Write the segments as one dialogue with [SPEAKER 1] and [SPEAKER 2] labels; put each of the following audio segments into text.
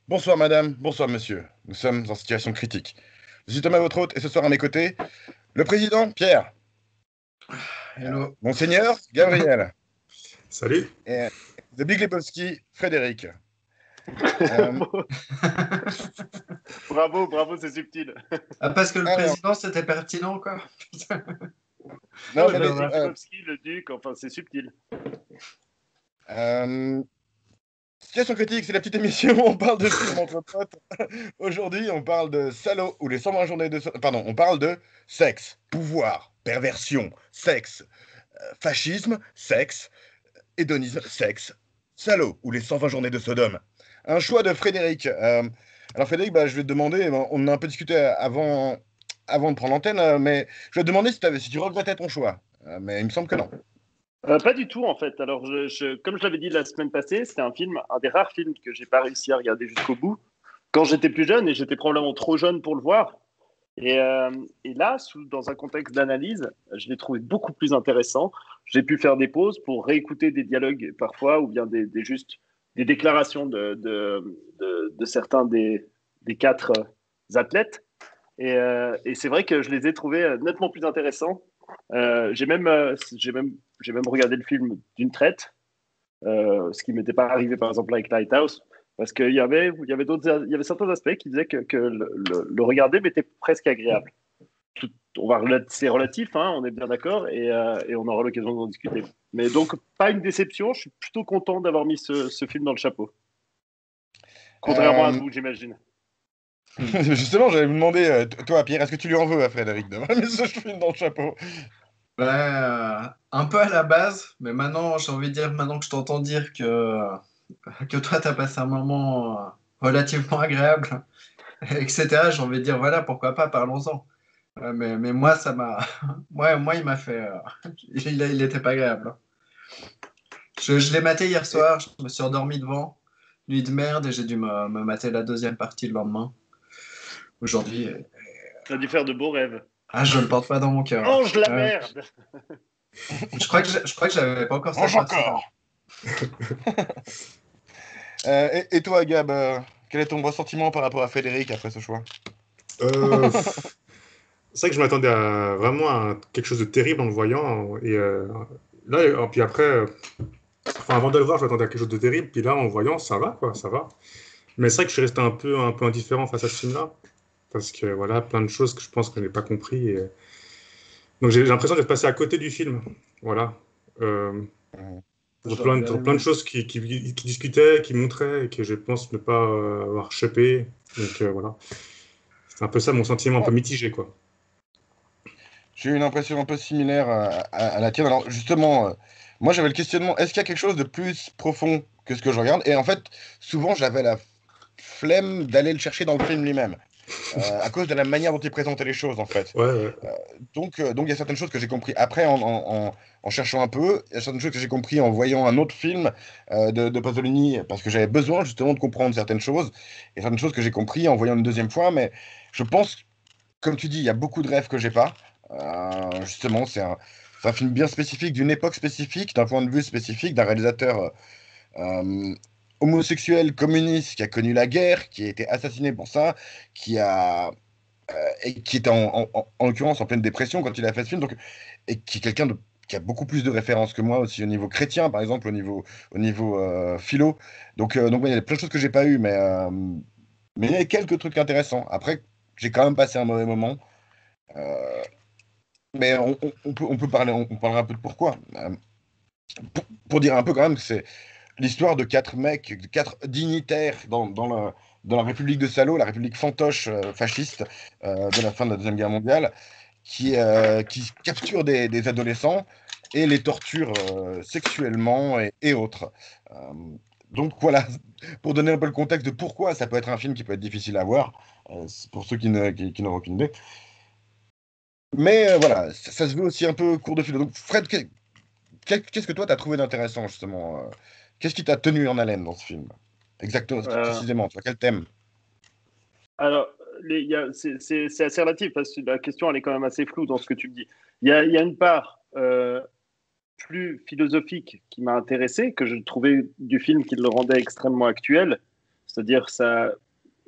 [SPEAKER 1] Bonsoir madame, bonsoir monsieur. Nous sommes en situation critique. Je suis Thomas, votre hôte, et ce soir à mes côtés, le président Pierre,
[SPEAKER 2] Hello.
[SPEAKER 1] Monseigneur Gabriel
[SPEAKER 3] Salut.
[SPEAKER 1] et The Big Lebowski Frédéric. Euh,
[SPEAKER 2] Bravo, bravo, c'est subtil.
[SPEAKER 4] Ah, parce que le
[SPEAKER 1] Alors.
[SPEAKER 4] président, c'était pertinent, quoi.
[SPEAKER 1] non,
[SPEAKER 2] mais
[SPEAKER 1] mais,
[SPEAKER 2] Lebowski, le duc, enfin, c'est subtil.
[SPEAKER 1] Situation critique, c'est la petite émission où on parle de films entre potes. Aujourd'hui, on parle de Salaud ou les 120 journées de... Pardon, on parle de sexe, pouvoir, perversion, sexe, fascisme, sexe, hédonisme, sexe, Salaud ou les 120 journées de Sodome. Un choix de Frédéric. Alors Frédéric, je vais te demander, on en a un peu discuté avant de prendre l'antenne, mais je vais te demander si tu regrettais ton choix. Mais il me semble que non.
[SPEAKER 2] Pas du tout, en fait. Alors, comme je l'avais dit la semaine passée, c'était un des rares films que j'ai pas réussi à regarder jusqu'au bout. Quand j'étais plus jeune, et j'étais probablement trop jeune pour le voir. Et là, dans un contexte d'analyse, je l'ai trouvé beaucoup plus intéressant. J'ai pu faire des pauses pour réécouter des dialogues parfois, ou bien juste des déclarations de certains des quatre athlètes. Et c'est vrai que je les ai trouvés nettement plus intéressants. J'ai même regardé le film d'une traite, ce qui m'était pas arrivé par exemple avec Lighthouse, parce qu'il y avait certains aspects qui disaient que le regarder m'était presque agréable. C'est relatif, hein, on est bien d'accord, et on aura l'occasion d'en discuter. Mais donc, pas une déception, je suis plutôt content d'avoir mis ce film dans le chapeau. Contrairement à vous, j'imagine.
[SPEAKER 1] Justement, j'allais vous demander, toi Pierre, est-ce que tu lui en veux à Frédéric d'avoir mis ce film dans le chapeau?
[SPEAKER 4] Un peu à la base, mais maintenant, j'ai envie de dire, maintenant que je t'entends dire que toi, tu as passé un moment relativement agréable, etc., j'ai envie de dire, voilà, pourquoi pas, parlons-en. Mais moi, ça m'a. Moi, il m'a fait. Il était pas agréable, hein. Je l'ai maté hier soir, je me suis endormi devant. Nuit de merde, et j'ai dû me mater la deuxième partie le lendemain. Aujourd'hui.
[SPEAKER 2] Tu as dû faire de beaux rêves.
[SPEAKER 4] Ah, je le porte pas dans mon cœur.
[SPEAKER 2] Mange la merde.
[SPEAKER 4] Je crois que j'avais pas encore
[SPEAKER 1] Mange encore. Et toi, Gab, quel est ton ressentiment par rapport à Frédéric après ce choix?
[SPEAKER 3] C'est vrai que je m'attendais vraiment à quelque chose de terrible en le voyant. Et là, puis après, avant de le voir, je m'attendais à quelque chose de terrible. Puis là, en le voyant, ça va, quoi, ça va. Mais c'est vrai que je suis resté un peu indifférent face à ce film-là. Parce que voilà, plein de choses que je pense que je n'ai pas compris. Donc j'ai l'impression d'être passé à côté du film. Voilà. Pour plein de choses qui discutaient, qui montraient, et que je pense ne pas avoir chopé. Donc voilà. C'est un peu ça mon sentiment, un peu mitigé, quoi.
[SPEAKER 1] J'ai eu une impression un peu similaire à la tienne. Alors justement, moi j'avais le questionnement, est-ce qu'il y a quelque chose de plus profond que ce que je regarde? Et en fait, souvent j'avais la flemme d'aller le chercher dans le film lui-même, à cause de la manière dont il présentait les choses en fait.
[SPEAKER 3] Ouais.
[SPEAKER 1] Donc il y a certaines choses que j'ai compris après en cherchant un peu, il y a certaines choses que j'ai compris en voyant un autre film de Pasolini, parce que j'avais besoin justement de comprendre certaines choses, et certaines choses que j'ai compris en voyant une deuxième fois, mais je pense, comme tu dis, il y a beaucoup de rêves que j'ai pas. Justement, c'est un film bien spécifique, d'une époque spécifique, d'un point de vue spécifique, d'un réalisateur euh, homosexuel communiste qui a connu la guerre, qui a été assassiné pour ça, et qui était en l'occurrence en pleine dépression quand il a fait ce film, donc, et qui est quelqu'un qui a beaucoup plus de références que moi aussi au niveau chrétien, par exemple, au niveau philo. Donc ouais, il y a plein de choses que j'ai pas eues, mais il y a quelques trucs intéressants. Après, j'ai quand même passé un mauvais moment. Euh, mais on peut parler, on parlera un peu de pourquoi. Pour dire un peu quand même que c'est l'histoire de quatre mecs, de quatre dignitaires dans la République de Salo, la République fantoche fasciste de la fin de la Deuxième Guerre mondiale, qui capturent des adolescents et les torturent sexuellement et autres. Euh, donc voilà, pour donner un peu le contexte de pourquoi ça peut être un film qui peut être difficile à voir, pour ceux qui n'auront aucune idée. Mais voilà, ça se veut aussi un peu court de philo. Donc Fred, qu'est-ce que toi t'as trouvé d'intéressant justement qu'est-ce qui t'a tenu en haleine dans ce film? Exactement,
[SPEAKER 2] Euh,
[SPEAKER 1] précisément, tu vois, quel thème?
[SPEAKER 2] alors, c'est assez relatif parce que la question elle est quand même assez floue dans ce que tu me dis. Il y a une part plus philosophique qui m'a intéressé, que je trouvais du film qui le rendait extrêmement actuel. C'est-à-dire ça,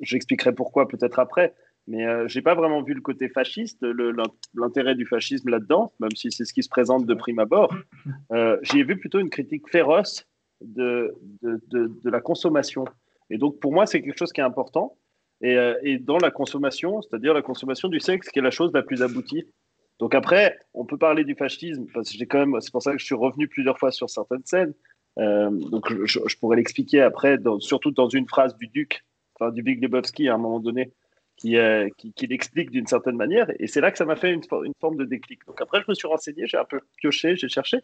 [SPEAKER 2] j'expliquerai pourquoi peut-être après, mais j'ai pas vraiment vu le côté fasciste, l'intérêt du fascisme là-dedans, même si c'est ce qui se présente de prime abord. J'y ai vu plutôt une critique féroce de la consommation. Et donc pour moi, c'est quelque chose qui est important. Et dans la consommation, c'est-à-dire la consommation du sexe, qui est la chose la plus aboutie. Donc après, on peut parler du fascisme, parce que c'est pour ça que je suis revenu plusieurs fois sur certaines scènes. Donc je pourrais l'expliquer après, surtout dans une phrase du Duc, enfin du Big Lebowski à un moment donné, qui l'explique d'une certaine manière. Et c'est là que ça m'a fait une forme de déclic. Donc après, je me suis renseigné, j'ai un peu pioché, j'ai cherché,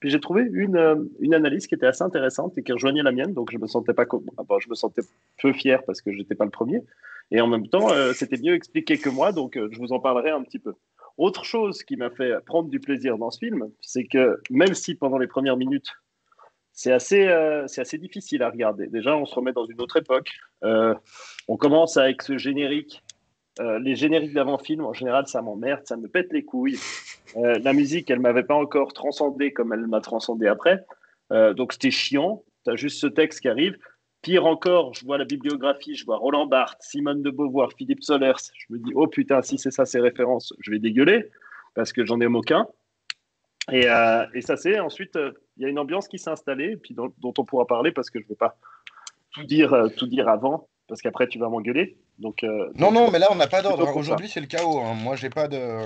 [SPEAKER 2] puis j'ai trouvé une analyse qui était assez intéressante et qui rejoignait la mienne. Donc je me sentais je me sentais peu fier parce que j'étais pas le premier. Et en même temps, c'était mieux expliqué que moi, donc je vous en parlerai un petit peu. Autre chose qui m'a fait prendre du plaisir dans ce film, c'est que même si pendant les premières minutes, c'est assez difficile à regarder. Déjà, on se remet dans une autre époque. On commence avec ce générique. Les génériques d'avant-film, en général, ça m'emmerde, ça me pète les couilles. La musique, elle ne m'avait pas encore transcendé comme elle m'a transcendé après. Donc, c'était chiant. Tu as juste ce texte qui arrive. Pire encore, je vois la bibliographie, je vois Roland Barthes, Simone de Beauvoir, Philippe Solers. Je me dis, oh putain, si c'est ça ces références, je vais dégueuler parce que j'en ai aucun. Et ça, c'est ensuite, il y a une ambiance qui s'est installée, puis dont on pourra parler parce que je ne vais pas tout dire avant, parce qu'après tu vas m'engueuler.
[SPEAKER 1] Non, mais là, on n'a pas d'ordre.
[SPEAKER 2] plutôt pour
[SPEAKER 1] Aujourd'hui, c'est le chaos. Moi, j'ai pas de.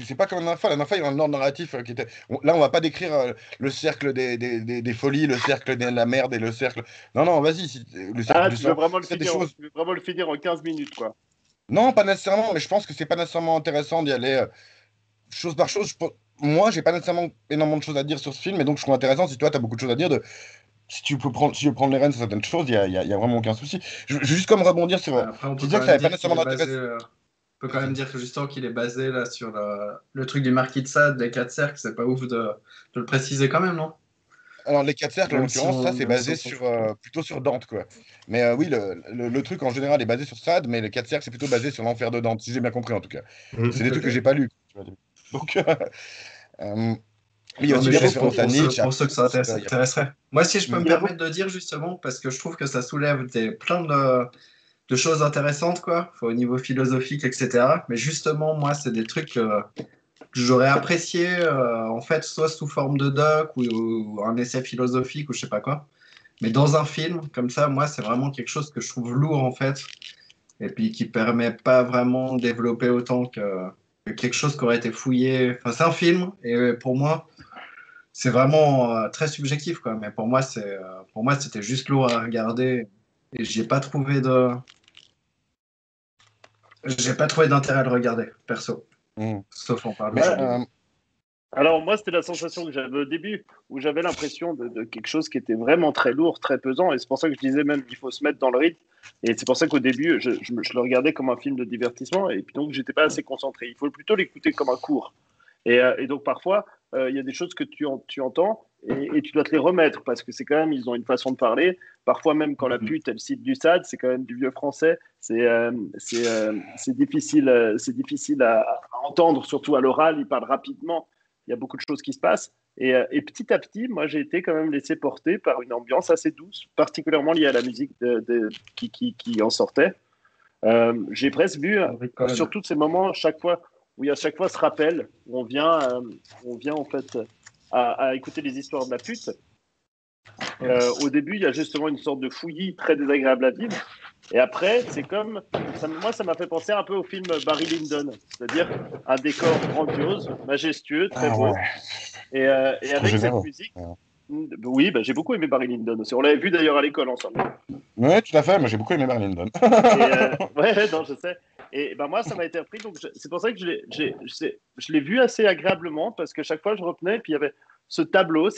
[SPEAKER 1] C'est pas comme la dernière fois. La dernière fois, il y a un ordre narratif qui était. Là, on va pas décrire le cercle des folies, le cercle de la merde et le cercle. Non, vas-y. Le cercle du
[SPEAKER 2] tu veux
[SPEAKER 1] sang.
[SPEAKER 2] vraiment le
[SPEAKER 1] C'est des
[SPEAKER 2] finir,
[SPEAKER 1] choses.
[SPEAKER 2] tu veux vraiment le finir en 15 minutes, quoi.
[SPEAKER 1] Non, pas nécessairement, mais je pense que c'est pas nécessairement intéressant d'y aller chose par chose. Moi, j'ai pas nécessairement énormément de choses à dire sur ce film, et donc je trouve intéressant si toi, tu as beaucoup de choses à dire. Si tu veux prendre les rênes sur certaines choses, il y a vraiment aucun souci. Je veux juste comme rebondir sur.
[SPEAKER 4] Après, on
[SPEAKER 1] Tu
[SPEAKER 4] peut
[SPEAKER 1] disais
[SPEAKER 4] quand
[SPEAKER 1] que ça
[SPEAKER 4] même
[SPEAKER 1] n'avait pas
[SPEAKER 4] dire qu'il est
[SPEAKER 1] nécessairement
[SPEAKER 4] basé.
[SPEAKER 1] d'intérêt.
[SPEAKER 4] On peut quand même dire que justement qu'il est basé là sur le truc du Marquis de Sade, des quatre cercles. C'est pas ouf de le préciser quand même, non?
[SPEAKER 1] Alors, les quatre cercles, en
[SPEAKER 4] Même si
[SPEAKER 1] l'occurrence, ça, c'est
[SPEAKER 4] même si
[SPEAKER 1] basé
[SPEAKER 4] on s'en
[SPEAKER 1] sur,
[SPEAKER 4] fout.
[SPEAKER 1] plutôt sur Dante, quoi. Mais oui, le truc, en général, est basé sur Sade, mais les quatre cercles, c'est plutôt basé sur l'enfer de Dante, si j'ai bien compris, en tout cas. C'est des trucs
[SPEAKER 3] Ok.
[SPEAKER 1] que j'ai pas lus. Tu vois. Donc, euh, il y a
[SPEAKER 4] Non,
[SPEAKER 1] aussi
[SPEAKER 4] mais
[SPEAKER 1] des
[SPEAKER 4] juste
[SPEAKER 1] références à Nietzsche, à
[SPEAKER 4] pour ceux que ça
[SPEAKER 1] Proust, il y a plein de
[SPEAKER 4] intéresserait. Moi, si je peux
[SPEAKER 1] choses.
[SPEAKER 4] me
[SPEAKER 2] Il y a beaucoup.
[SPEAKER 4] permettre de dire justement, parce que je trouve que ça soulève plein de choses intéressantes, quoi, au niveau philosophique, etc. Mais justement, moi, c'est des trucs que j'aurais apprécié, en fait, soit sous forme de doc ou un essai philosophique ou je sais pas quoi. Mais dans un film, comme ça, moi, c'est vraiment quelque chose que je trouve lourd, en fait, et puis qui permet pas vraiment de développer autant que quelque chose qui aurait été fouillé. Enfin, c'est un film, et pour moi, c'est vraiment très subjectif, quoi. Mais pour moi, c'était juste lourd à regarder, et j'ai pas trouvé d'intérêt à le regarder, perso.
[SPEAKER 1] Mm.
[SPEAKER 4] Sauf en parler
[SPEAKER 1] Mais
[SPEAKER 2] Ouais.
[SPEAKER 4] aujourd'hui.
[SPEAKER 2] Alors moi, c'était la sensation que j'avais au début, où j'avais l'impression de quelque chose qui était vraiment très lourd, très pesant, et c'est pour ça que je disais même qu'il faut se mettre dans le rythme. Et c'est pour ça qu'au début, je le regardais comme un film de divertissement, et puis donc j'étais pas assez concentré. Il faut plutôt l'écouter comme un cours. Et donc parfois, il y a des choses que tu entends et tu dois te les remettre parce que c'est quand même, ils ont une façon de parler. Parfois même quand la pute, elle cite du SAD, c'est quand même du vieux français. C'est difficile, c'est difficile à entendre, surtout à l'oral. Ils parlent rapidement. Il y a beaucoup de choses qui se passent. Et petit à petit, moi, j'ai été quand même laissé porter par une ambiance assez douce, particulièrement liée à la musique qui en sortait. J'ai presque vu,
[SPEAKER 4] Henri Cohen.
[SPEAKER 2] sur tous ces moments, chaque fois, où il y a chaque fois ce rappel, où on vient en fait à écouter les histoires de la pute. Au début, il y a justement une sorte de fouillis très désagréable à vivre. Et après, c'est comme. Moi, ça m'a fait penser un peu au film Barry Lyndon, c'est-à-dire un décor grandiose, majestueux, très
[SPEAKER 1] Ah
[SPEAKER 2] beau.
[SPEAKER 1] ouais,
[SPEAKER 2] Et
[SPEAKER 1] trop
[SPEAKER 2] avec cette
[SPEAKER 1] généreux.
[SPEAKER 2] musique.
[SPEAKER 1] Ouais.
[SPEAKER 2] Oui, bah, j'ai beaucoup aimé Barry Lyndon aussi. On l'avait vu d'ailleurs à l'école ensemble.
[SPEAKER 1] Ouais, tout à fait, moi j'ai beaucoup aimé Barry Lyndon.
[SPEAKER 2] Ouais, non, je sais. Et ben moi, ça m'a été appris. Donc, c'est pour ça que je l'ai vu assez agréablement parce que chaque fois, je retenais. Et puis, il y avait ces tableaux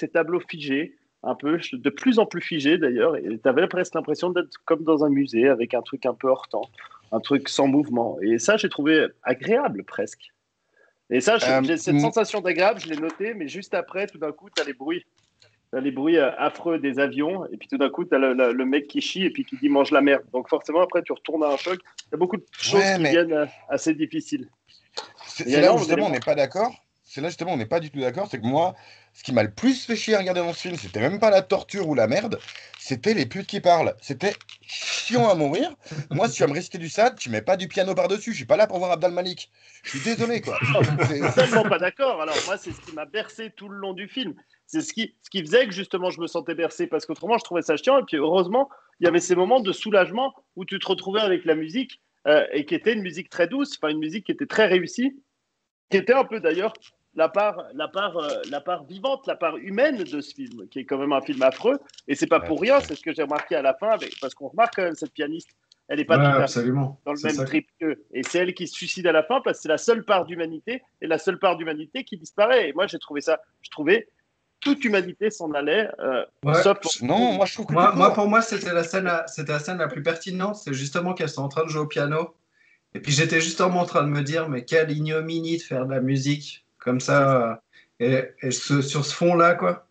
[SPEAKER 2] figés, un peu, de plus en plus figés d'ailleurs. Et tu avais presque l'impression d'être comme dans un musée avec un truc un peu hors temps, un truc sans mouvement. Et ça, j'ai trouvé agréable presque. Et ça,
[SPEAKER 1] Euh,
[SPEAKER 2] j'ai cette
[SPEAKER 1] m-
[SPEAKER 2] sensation d'agréable, je l'ai noté, mais juste après, tout d'un coup, tu as les bruits. t'as les bruits affreux des avions, et puis tout d'un coup, t'as le mec qui chie et puis qui dit mange la merde. Donc forcément, après, tu retournes à un choc. Il y a beaucoup de choses
[SPEAKER 1] Ouais,
[SPEAKER 2] qui
[SPEAKER 1] mais
[SPEAKER 2] viennent assez difficiles. Il y a
[SPEAKER 1] c'est là où
[SPEAKER 2] énormément
[SPEAKER 1] justement on
[SPEAKER 2] d'éléments.
[SPEAKER 1] n'est pas d'accord. C'est là justement on n'est pas du tout d'accord. C'est que moi, ce qui m'a le plus fait chier à regarder dans ce film, c'était même pas la torture ou la merde, c'était les putes qui parlent. C'était chiant à mourir. Moi, si tu vas me réciter du Sade, tu mets pas du piano par-dessus. Je suis pas là pour voir Abdal Malik. Je suis désolé, quoi.
[SPEAKER 2] Tellement pas d'accord. Alors moi, c'est ce qui m'a bercé tout le long du film. C'est ce qui faisait que justement je me sentais bercé parce qu'autrement je trouvais ça chiant. Et puis heureusement, il y avait ces moments de soulagement où tu te retrouvais avec la musique et qui était une musique très douce, enfin une musique qui était très réussie, qui était un peu d'ailleurs la part vivante, la part humaine de ce film, qui est quand même un film affreux. Et c'est pas
[SPEAKER 1] Ouais,
[SPEAKER 2] pour rien, c'est ce que j'ai remarqué à la fin, parce qu'on remarque quand même cette pianiste, elle n'est pas
[SPEAKER 4] Ouais,
[SPEAKER 2] tout à fait
[SPEAKER 4] absolument.
[SPEAKER 2] dans le
[SPEAKER 4] C'est
[SPEAKER 2] même
[SPEAKER 4] ça.
[SPEAKER 2] trip qu'eux. Et c'est elle qui se suicide à la fin parce que c'est la seule part d'humanité et la seule part d'humanité qui disparaît. Et moi, j'ai trouvé ça, je trouvais toute humanité s'en allait,
[SPEAKER 4] Ouais.
[SPEAKER 2] sauf
[SPEAKER 1] Non, moi je trouve que tout
[SPEAKER 4] Moi,
[SPEAKER 1] court.
[SPEAKER 4] pour moi, c'était la scène la plus pertinente. C'est justement qu'elles sont en train de jouer au piano. Et puis j'étais justement en train de me dire, mais quelle ignominie de faire de la musique comme
[SPEAKER 2] c'est ça.
[SPEAKER 4] ça, sur ce fond-là, quoi.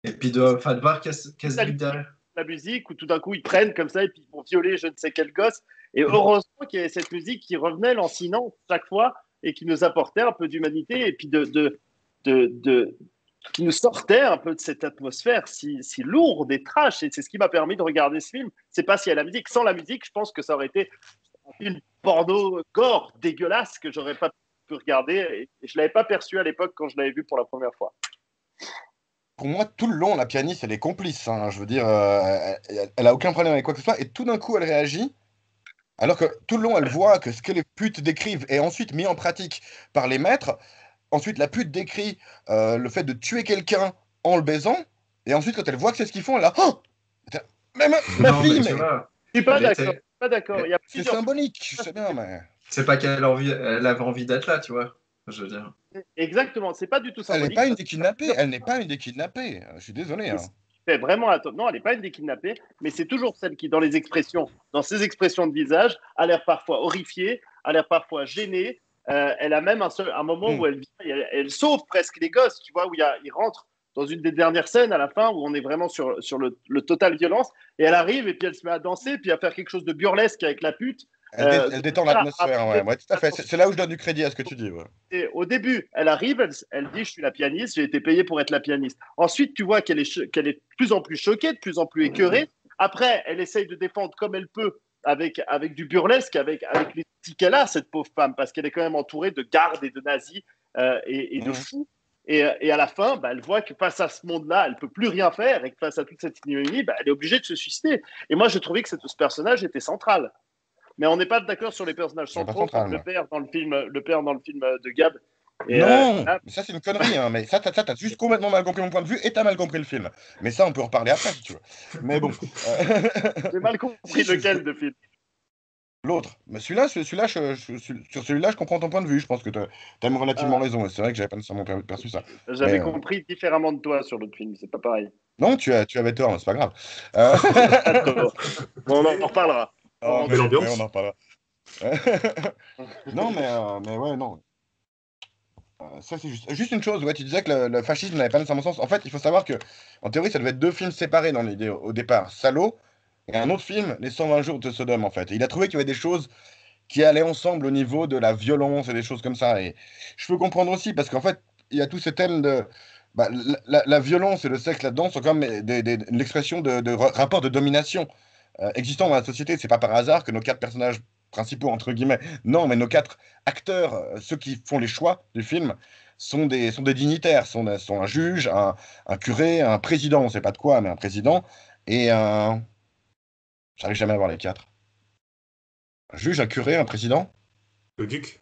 [SPEAKER 4] Et puis de voir qu'elle se bute derrière.
[SPEAKER 2] La musique où tout d'un coup ils prennent comme ça et puis ils vont violer je ne sais quel gosse. Et heureusement qu'il y avait cette musique qui revenait lancinante chaque fois et qui nous apportait un peu d'humanité et puis de qui nous sortait un peu de cette atmosphère si lourde et trash. Et c'est ce qui m'a permis de regarder ce film. C'est pas s'il y a la musique. Sans la musique, je pense que ça aurait été un film porno gore dégueulasse que j'aurais pas pu regarder. Et je l'avais pas perçu à l'époque quand je l'avais vu pour la première fois.
[SPEAKER 1] Pour moi, tout le long, la pianiste, elle est complice, hein. Je veux dire, elle a aucun problème avec quoi que ce soit. Et tout d'un coup, elle réagit. Alors que tout le long, elle voit que ce que les putes décrivent est ensuite mis en pratique par les maîtres. Ensuite, la pute décrit le fait de tuer quelqu'un en le baisant. Et ensuite, quand elle voit que c'est ce qu'ils font, elle a Oh mais ma
[SPEAKER 4] Non, mais
[SPEAKER 1] fille,
[SPEAKER 4] tu
[SPEAKER 1] mais
[SPEAKER 4] vois,
[SPEAKER 2] Je suis pas
[SPEAKER 4] elle
[SPEAKER 2] d'accord.
[SPEAKER 4] était.
[SPEAKER 2] Pas d'accord. Il y a
[SPEAKER 1] c'est
[SPEAKER 2] plusieurs.
[SPEAKER 1] symbolique, je sais bien, mais
[SPEAKER 4] C'est pas elle avait envie d'être là, tu vois. Je veux dire.
[SPEAKER 2] Exactement. C'est pas du tout
[SPEAKER 1] elle n'est
[SPEAKER 2] symbolique.
[SPEAKER 1] pas une
[SPEAKER 2] Parce
[SPEAKER 1] des
[SPEAKER 2] qu'il y a
[SPEAKER 1] kidnappées.
[SPEAKER 2] plusieurs
[SPEAKER 1] Elle n'est pas une des kidnappées. Je suis désolé,
[SPEAKER 2] et
[SPEAKER 1] hein.
[SPEAKER 2] ce qui fait vraiment non, elle n'est pas une des kidnappées, mais c'est toujours celle qui, dans les expressions, dans ses expressions de visage, a l'air parfois horrifiée, a l'air parfois gênée. Elle a même un moment
[SPEAKER 1] Hmm.
[SPEAKER 2] où elle sauve presque les gosses, tu vois, où il rentre dans une des dernières scènes à la fin où on est vraiment sur le total violence et elle arrive et puis elle se met à danser puis à faire quelque chose de burlesque avec la pute.
[SPEAKER 1] Elle détend l'atmosphère, ouais, ouais, tout à fait. C'est là où je donne du crédit à ce que tu dis, ouais.
[SPEAKER 2] Et au début, elle arrive, elle dit je suis la pianiste, j'ai été payée pour être la pianiste. Ensuite, tu vois qu'elle est de plus en plus choquée, de plus en plus écœurée. Après, elle essaye de défendre comme elle peut avec du burlesque, avec les outils qu'elle a, cette pauvre femme, parce qu'elle est quand même entourée de gardes et de nazis et de
[SPEAKER 1] Hmm.
[SPEAKER 2] fous. Et à la fin, bah, elle voit que face à ce monde-là, elle ne peut plus rien faire et que face à toute cette ignominie, bah, elle est obligée de se suicider. Et moi, j'ai trouvé que ce personnage était central. Mais on n'est pas d'accord sur les personnages
[SPEAKER 1] C'est pas
[SPEAKER 2] centraux, comme
[SPEAKER 1] central, moi.
[SPEAKER 2] le père dans le film de Gab. Et
[SPEAKER 1] Non,
[SPEAKER 2] là,
[SPEAKER 1] mais ça c'est une connerie, hein. Mais ça, t'as juste complètement mal compris mon point de vue et t'as mal compris le film. Mais ça, on peut en reparler après si tu veux. Mais bon.
[SPEAKER 2] j'ai mal
[SPEAKER 1] Si,
[SPEAKER 2] compris lequel de film.
[SPEAKER 1] l'autre. Mais celui-là, sur celui-là, je comprends ton point de vue. Je pense que t'as même relativement
[SPEAKER 2] Ah,
[SPEAKER 1] raison. Et c'est vrai que j'avais pas nécessairement perçu ça. Mais
[SPEAKER 2] j'avais compris différemment de toi sur l'autre film, c'est pas pareil.
[SPEAKER 1] non, tu avais tort, c'est pas grave. Euh,
[SPEAKER 2] Pas tort. Bon, on en reparlera.
[SPEAKER 1] oh,
[SPEAKER 2] En
[SPEAKER 3] Mais
[SPEAKER 2] antenne.
[SPEAKER 1] ouais, on
[SPEAKER 3] l'ambiance,
[SPEAKER 1] en reparlera. Non, mais ouais, non. Ça, c'est juste une chose. Ouais, tu disais que le fascisme n'avait pas nécessairement sens. En fait, il faut savoir que, en théorie, ça devait être deux films séparés dans l'idée au départ. Salaud et un autre film, Les 120 jours de Sodome, en fait. Et il a trouvé qu'il y avait des choses qui allaient ensemble au niveau de la violence et des choses comme ça. Et je peux comprendre aussi, parce qu'en fait, il y a tous ces thèmes de. Bah, la violence et le sexe là-dedans sont quand même l'expression de rapports de domination existant dans la société. C'est pas par hasard que nos quatre personnages principaux, entre guillemets, non, mais nos quatre acteurs, ceux qui font les choix du film, sont des dignitaires, sont un juge, un curé, un président, on sait pas de quoi, mais un président, et un. J'arrive jamais à voir les quatre. Un juge, un curé, un président,
[SPEAKER 3] le duc.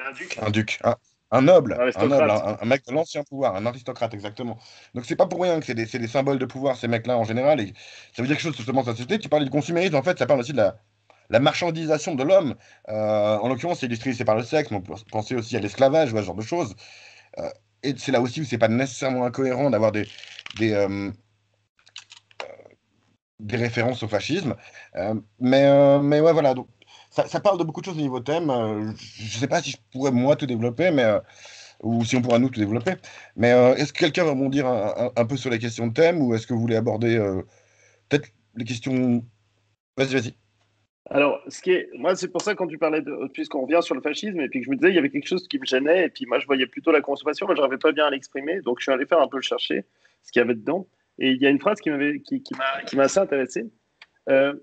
[SPEAKER 2] Un duc,
[SPEAKER 1] un duc,
[SPEAKER 2] un
[SPEAKER 1] un noble,
[SPEAKER 2] aristocrate.
[SPEAKER 1] un mec de l'ancien pouvoir, un aristocrate, exactement. Donc c'est pas pour rien que c'est des symboles de pouvoir, ces mecs-là, en général, et ça veut dire quelque chose justement de la société. Tu parlais du consumérisme, en fait, ça parle aussi de la marchandisation de l'homme. En l'occurrence, c'est illustré c'est par le sexe, mais on peut penser aussi à l'esclavage ou à ce genre de choses. Euh, et c'est là aussi où c'est pas nécessairement incohérent d'avoir des, euh, des références au fascisme. Mais ouais, voilà. Donc, ça parle de beaucoup de choses au niveau thème. Je sais pas si je pourrais, moi, tout développer, mais ou si on pourra nous tout développer. Mais est-ce que quelqu'un va rebondir un peu sur les questions de thème, ou est-ce que vous voulez aborder peut-être les questions... Vas-y, vas-y.
[SPEAKER 2] Alors, moi, c'est pour ça quand tu parlais puisqu'on revient sur le fascisme, et puis que je me disais, il y avait quelque chose qui me gênait, et puis moi, je voyais plutôt la consommation, mais je n'arrivais pas bien à l'exprimer, donc je suis allé faire un peu le chercher, ce qu'il y avait dedans. Et il y a une phrase qui m'a assez intéressé. Euh,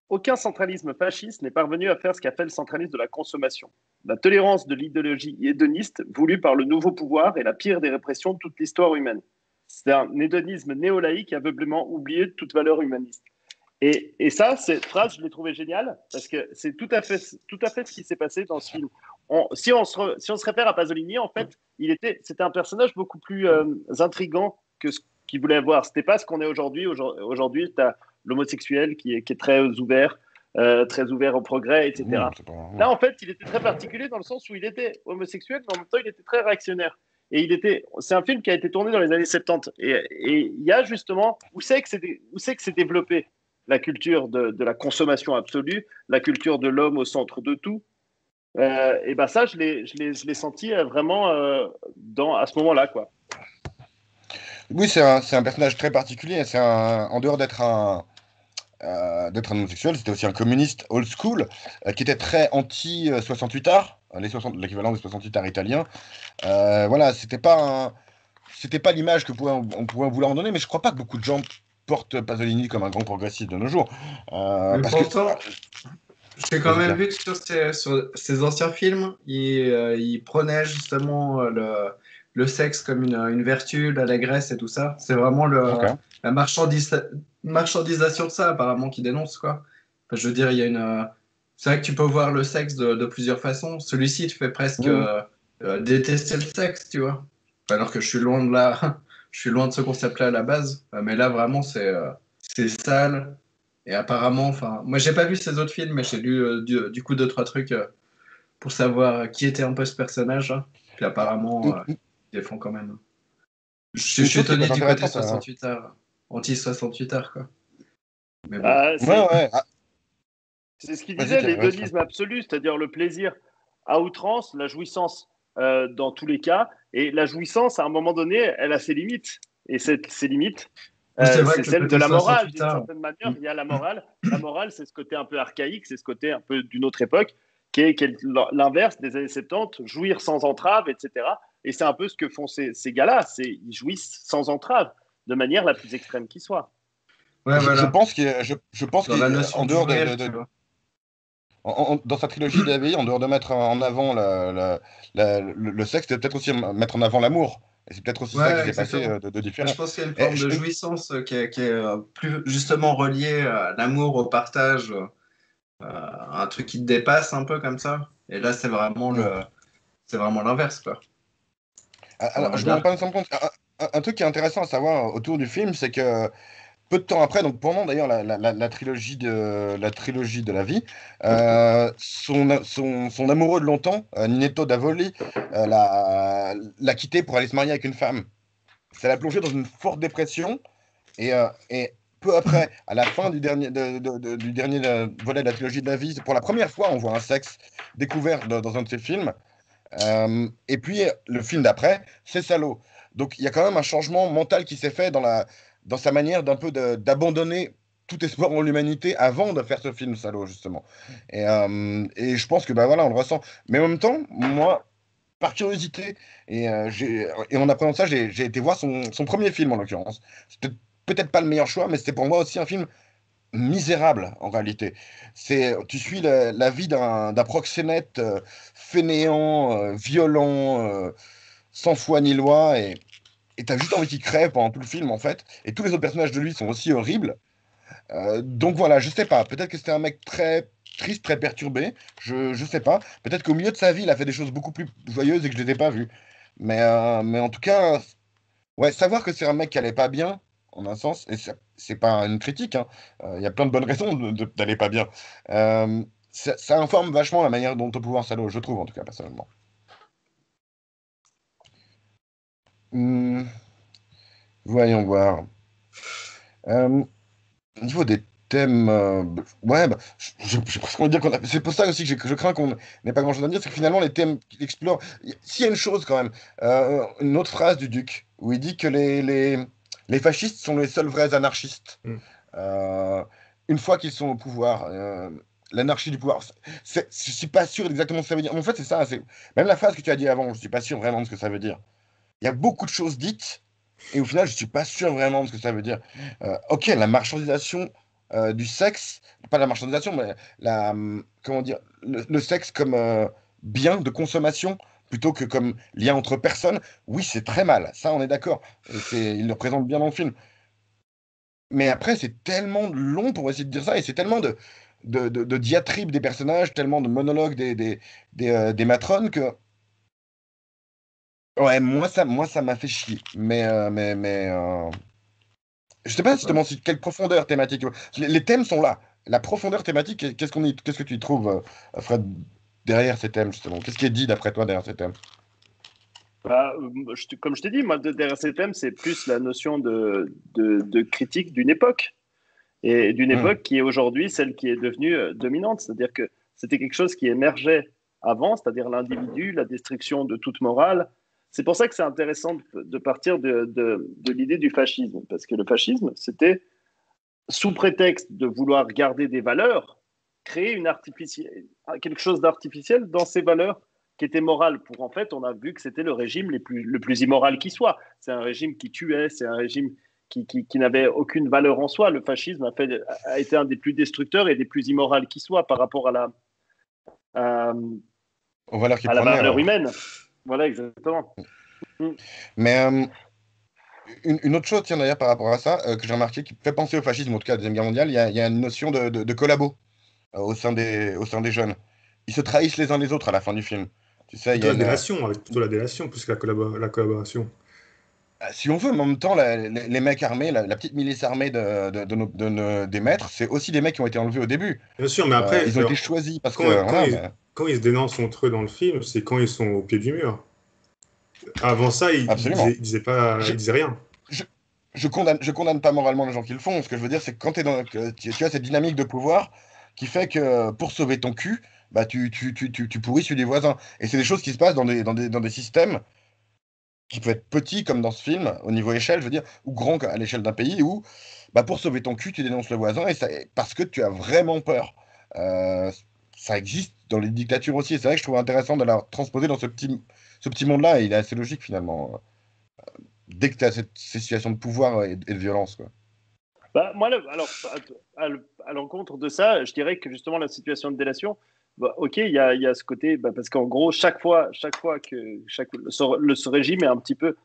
[SPEAKER 2] Aucun centralisme fasciste n'est parvenu à faire ce qu'a fait le centralisme de la consommation. La tolérance de l'idéologie hédoniste voulue par le nouveau pouvoir est la pire des répressions de toute l'histoire humaine. C'est un hédonisme néolaïque aveuglément oublié de toute valeur humaniste. Et ça, cette phrase, je l'ai trouvée géniale parce que c'est tout à fait ce qui s'est passé dans ce film. Si on se réfère à Pasolini, en fait, c'était un personnage beaucoup plus intrigant que ce qu'il voulait avoir. C'était pas ce qu'on est aujourd'hui. Aujourd'hui, tu as l'homosexuel qui est très très ouvert au progrès,
[SPEAKER 1] Non,
[SPEAKER 2] etc.
[SPEAKER 1] c'est pas...
[SPEAKER 2] Là, en fait, il était très particulier dans le sens où il était homosexuel, mais en même temps, il était très réactionnaire. Et c'est un film qui a été tourné dans les années 70. Et il y a justement, où c'est que c'est développé la culture de la consommation absolue, la culture de l'homme au centre de tout. Et ben ça, je l'ai senti vraiment à ce moment-là, quoi.
[SPEAKER 1] Oui, c'est un personnage très particulier. En dehors d'être un homosexuel, c'était aussi un communiste old school qui était très anti 68 art, l'équivalent des 68 art italiens. Voilà, c'était pas l'image on pourrait vouloir en donner, mais je crois pas que beaucoup de gens portent Pasolini comme un grand progressiste de nos jours.
[SPEAKER 4] Mais
[SPEAKER 1] Parce que...
[SPEAKER 4] pourtant, j'ai quand
[SPEAKER 1] Vas-y,
[SPEAKER 4] même
[SPEAKER 1] Pierre.
[SPEAKER 4] vu que sur ces anciens films, il prenait justement le sexe comme une vertu, l'allégresse et tout ça. C'est vraiment
[SPEAKER 1] Ok.
[SPEAKER 4] la marchandisation de ça, apparemment, qui dénonce, quoi. Enfin, je veux dire, il y a c'est vrai que tu peux voir le sexe de plusieurs façons. Celui-ci te fait presque
[SPEAKER 1] Oui, oui.
[SPEAKER 4] détester le sexe, tu vois. Alors que je suis loin de là, je suis loin de ce concept-là à la base. Mais là, vraiment, c'est sale. Et apparemment, enfin, moi j'ai pas vu ces autres films, mais j'ai lu du coup deux, trois trucs pour savoir qui était un peu ce personnage, hein. Puis apparemment,
[SPEAKER 1] Une,
[SPEAKER 4] ils les font quand même. Je
[SPEAKER 1] une
[SPEAKER 4] suis
[SPEAKER 1] chose qui peut
[SPEAKER 4] étonné
[SPEAKER 1] être
[SPEAKER 4] du côté
[SPEAKER 1] intéressante,
[SPEAKER 4] 68 heures, anti-68 heures, quoi. Mais bon.
[SPEAKER 2] Euh,
[SPEAKER 1] ouais,
[SPEAKER 2] c'est
[SPEAKER 1] ouais. Ah,
[SPEAKER 2] c'est ce qu'il
[SPEAKER 1] vas-y,
[SPEAKER 2] disait,
[SPEAKER 1] Pierre, vas-y.
[SPEAKER 2] l'hédonisme absolu, c'est-à-dire le plaisir à outrance, la jouissance dans tous les cas. Et la jouissance, à un moment donné, elle a ses limites. Et ces limites,
[SPEAKER 4] Oui, c'est vrai
[SPEAKER 2] c'est
[SPEAKER 4] que le
[SPEAKER 2] celle de
[SPEAKER 4] côté
[SPEAKER 2] la morale,
[SPEAKER 4] 68
[SPEAKER 2] d'une
[SPEAKER 4] heures.
[SPEAKER 2] certaine manière.
[SPEAKER 4] Mm.
[SPEAKER 2] Il y a la morale. La morale, c'est ce côté un peu archaïque, c'est ce côté un peu d'une autre époque, qui est l'inverse des années 70, jouir sans entrave, etc. Et c'est un peu ce que font ces gars-là. Ils jouissent sans entrave, de manière la plus extrême qui soit.
[SPEAKER 4] Ouais,
[SPEAKER 1] Je
[SPEAKER 4] voilà.
[SPEAKER 1] pense je pense
[SPEAKER 4] Dans la
[SPEAKER 1] qu'en
[SPEAKER 4] notion de
[SPEAKER 1] dehors
[SPEAKER 4] jouir, tu vois.
[SPEAKER 1] dans sa trilogie d'ABI, en dehors de mettre en avant le sexe, c'est peut-être aussi mettre en avant l'amour. Et c'est peut-être aussi ça qui
[SPEAKER 4] Ouais,
[SPEAKER 1] s'est passé
[SPEAKER 4] exactement.
[SPEAKER 1] de
[SPEAKER 4] Je
[SPEAKER 1] différent.
[SPEAKER 4] pense qu'il y a une
[SPEAKER 1] Et
[SPEAKER 4] forme de jouissance qui est plus justement reliée à l'amour, au partage, un truc qui te dépasse un peu comme ça. Et là, c'est vraiment l'inverse, quoi. Enfin, on
[SPEAKER 1] alors,
[SPEAKER 4] va
[SPEAKER 1] je me rends
[SPEAKER 4] dire.
[SPEAKER 1] pas nécessairement compte. Un truc qui est intéressant à savoir autour du film, c'est que peu de temps après, donc pendant d'ailleurs la trilogie de la vie, son amoureux de longtemps, Ninetto Davoli, l'a quitté pour aller se marier avec une femme. Ça l'a plongé dans une forte dépression. Et peu après, à la fin du dernier volet de la trilogie de la vie, pour la première fois, on voit un sexe découvert dans un de ses films. Et puis, le film d'après, c'est Salaud. Donc, il y a quand même un changement mental qui s'est fait dans sa manière d'abandonner tout espoir en l'humanité avant de faire ce film Salaud, justement. Et je pense que, bah voilà, on le ressent. Mais en même temps, moi, par curiosité, et en apprenant ça, j'ai été voir son premier film, en l'occurrence. C'était peut-être pas le meilleur choix, mais c'était pour moi aussi un film misérable en réalité. Tu suis la vie d'un proxénète fainéant, violent, sans foi ni loi, et t'as juste envie qu'il crève pendant tout le film en fait. Et tous les autres personnages de lui sont aussi horribles. Donc voilà, je sais pas. Peut-être que c'était un mec très triste, très perturbé. Je sais pas. Peut-être qu'au milieu de sa vie, il a fait des choses beaucoup plus joyeuses et que je les ai pas vues. Mais en tout cas, ouais, savoir que c'est un mec qui allait pas bien, en un sens, et c'est pas une critique, hein. Il y a plein de bonnes raisons d'aller pas bien. Ça informe vachement la manière dont on peut voir Salaud, je trouve, en tout cas, personnellement. Hmm, voyons voir. Au niveau des thème, ouais, bah, j'ai presque envie de dire c'est pour ça aussi que je crains qu'on n'ait pas grand-chose à dire, c'est que finalement les thèmes qu'il explore, s'il y a une chose quand même, une autre phrase du Duc, où il dit que les fascistes sont les seuls vrais anarchistes.
[SPEAKER 3] Mm.
[SPEAKER 1] Euh, une fois qu'ils sont au pouvoir, l'anarchie du pouvoir, je suis pas sûr exactement ce que ça veut dire. En fait, c'est ça, même la phrase que tu as dit avant, je suis pas sûr vraiment de ce que ça veut dire. Il y a beaucoup de choses dites, et au final, je suis pas sûr vraiment de ce que ça veut dire. Ok, la marchandisation du sexe, pas la marchandisation, mais comment dire, le sexe comme bien de consommation plutôt que comme lien entre personnes, oui, c'est très mal. Ça, on est d'accord. Et il le présente bien dans le film. Mais après, c'est tellement long pour essayer de dire ça, et c'est tellement de diatribes des personnages, tellement de monologues des matrones que, ouais, moi, ça m'a fait chier. Je sais pas si je te demande quelle profondeur thématique. Les thèmes sont là. La profondeur thématique, qu'est-ce que tu y trouves, Fred, derrière ces thèmes, justement? Qu'est-ce qui est dit, d'après toi, derrière ces thèmes?
[SPEAKER 2] Bah, comme je t'ai dit, moi, derrière ces thèmes, c'est plus la notion de critique d'une époque. Et d'une
[SPEAKER 1] Hmm.
[SPEAKER 2] époque qui est aujourd'hui celle qui est devenue dominante. C'est-à-dire que c'était quelque chose qui émergeait avant, c'est-à-dire l'individu, la destruction de toute morale. C'est pour ça que c'est intéressant de partir de l'idée du fascisme, parce que le fascisme, c'était, sous prétexte de vouloir garder des valeurs, créer quelque chose d'artificiel dans ces valeurs qui étaient morales. Pour en fait, on a vu que c'était le régime le plus immoral qui soit. C'est un régime qui tuait, c'est un régime qui n'avait aucune valeur en soi. Le fascisme a été un des plus destructeurs et des plus immoraux qui soit par rapport à,
[SPEAKER 1] Aux valeurs qu'il
[SPEAKER 2] à la
[SPEAKER 1] prenait,
[SPEAKER 2] valeur
[SPEAKER 1] alors.
[SPEAKER 2] humaine. Voilà, exactement. Mm.
[SPEAKER 1] Mais une autre chose, tiens, d'ailleurs, par rapport à ça, que j'ai remarqué, qui fait penser au fascisme, en tout cas à la Deuxième Guerre mondiale, il y a une notion de collabo au sein des jeunes. Ils se trahissent les uns les autres à la fin du film. Tu sais, il y
[SPEAKER 3] Plutôt
[SPEAKER 1] a
[SPEAKER 3] la délation, plutôt la délation plus que la collaboration.
[SPEAKER 1] si on veut, mais en même temps, les mecs armés, la petite milice armée des maîtres, c'est aussi des mecs qui ont été enlevés au début.
[SPEAKER 3] Bien sûr, mais après,
[SPEAKER 1] Ils ont été choisis parce que,
[SPEAKER 3] quand, quand
[SPEAKER 1] voilà,
[SPEAKER 3] ils, quand ils se dénoncent entre eux dans le film, c'est quand ils sont au pied du mur. Avant ça,
[SPEAKER 1] absolument.
[SPEAKER 3] ils disaient rien.
[SPEAKER 1] je, je condamne pas moralement les gens qui le font. Ce que je veux dire, c'est que quand que tu as cette dynamique de pouvoir qui fait que pour sauver ton cul, bah, tu pourris celui des voisins. Et c'est des choses qui se passent dans des systèmes qui peuvent être petits, comme dans ce film, au niveau échelle, je veux dire, ou grands à l'échelle d'un pays, où bah, pour sauver ton cul, tu dénonces le voisin parce que tu as vraiment peur. Euh, Ça existe dans les dictatures aussi. Et c'est vrai que je trouve intéressant de la transposer dans ce petit monde-là. Et il est assez logique finalement, dès que tu as ces situations de pouvoir et de violence, quoi.
[SPEAKER 2] Bah, moi, alors, à l'encontre de ça, je dirais que justement la situation de délation, bah, ok, il y a ce côté, bah, parce qu'en gros, chaque fois que ce régime est un petit peu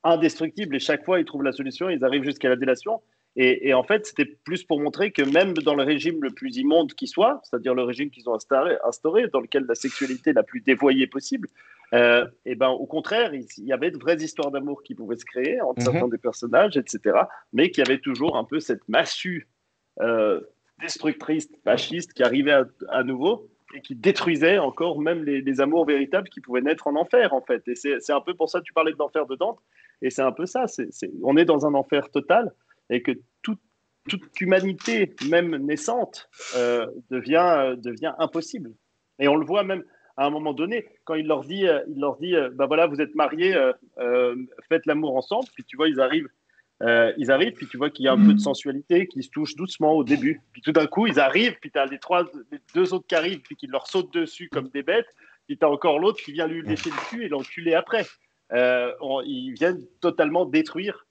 [SPEAKER 2] indestructible et chaque fois ils trouvent la solution, ils arrivent jusqu'à la délation. Et en fait, c'était plus pour montrer que même dans le régime le plus immonde qui soit, c'est-à-dire le régime qu'ils ont instauré, dans lequel la sexualité la plus dévoyée possible, et ben, au contraire, il y avait de vraies histoires d'amour qui pouvaient se créer entre certains
[SPEAKER 1] Mhm.
[SPEAKER 2] des personnages, etc. Mais qu'il y avait toujours un peu cette massue euh, destructrice, fasciste qui arrivait à nouveau et qui détruisait encore même les amours véritables qui pouvaient naître en enfer, en fait. Et c'est un peu pour ça que tu parlais de l'enfer de Dante. Et c'est un peu ça. On est dans un enfer total et que toute humanité, même naissante, devient impossible. Et on le voit même à un moment donné, quand il leur dit bah voilà, vous êtes mariés, faites l'amour ensemble. Puis tu vois, ils arrivent, puis tu vois qu'il y a un peu de sensualité, qui se touchent doucement au début. Puis tout d'un coup, ils arrivent, puis tu as les deux autres qui arrivent, puis qui leur sautent dessus comme des bêtes. Puis tu as encore l'autre qui vient lui lécher le cul et l'enculer après. Ils viennent totalement détruire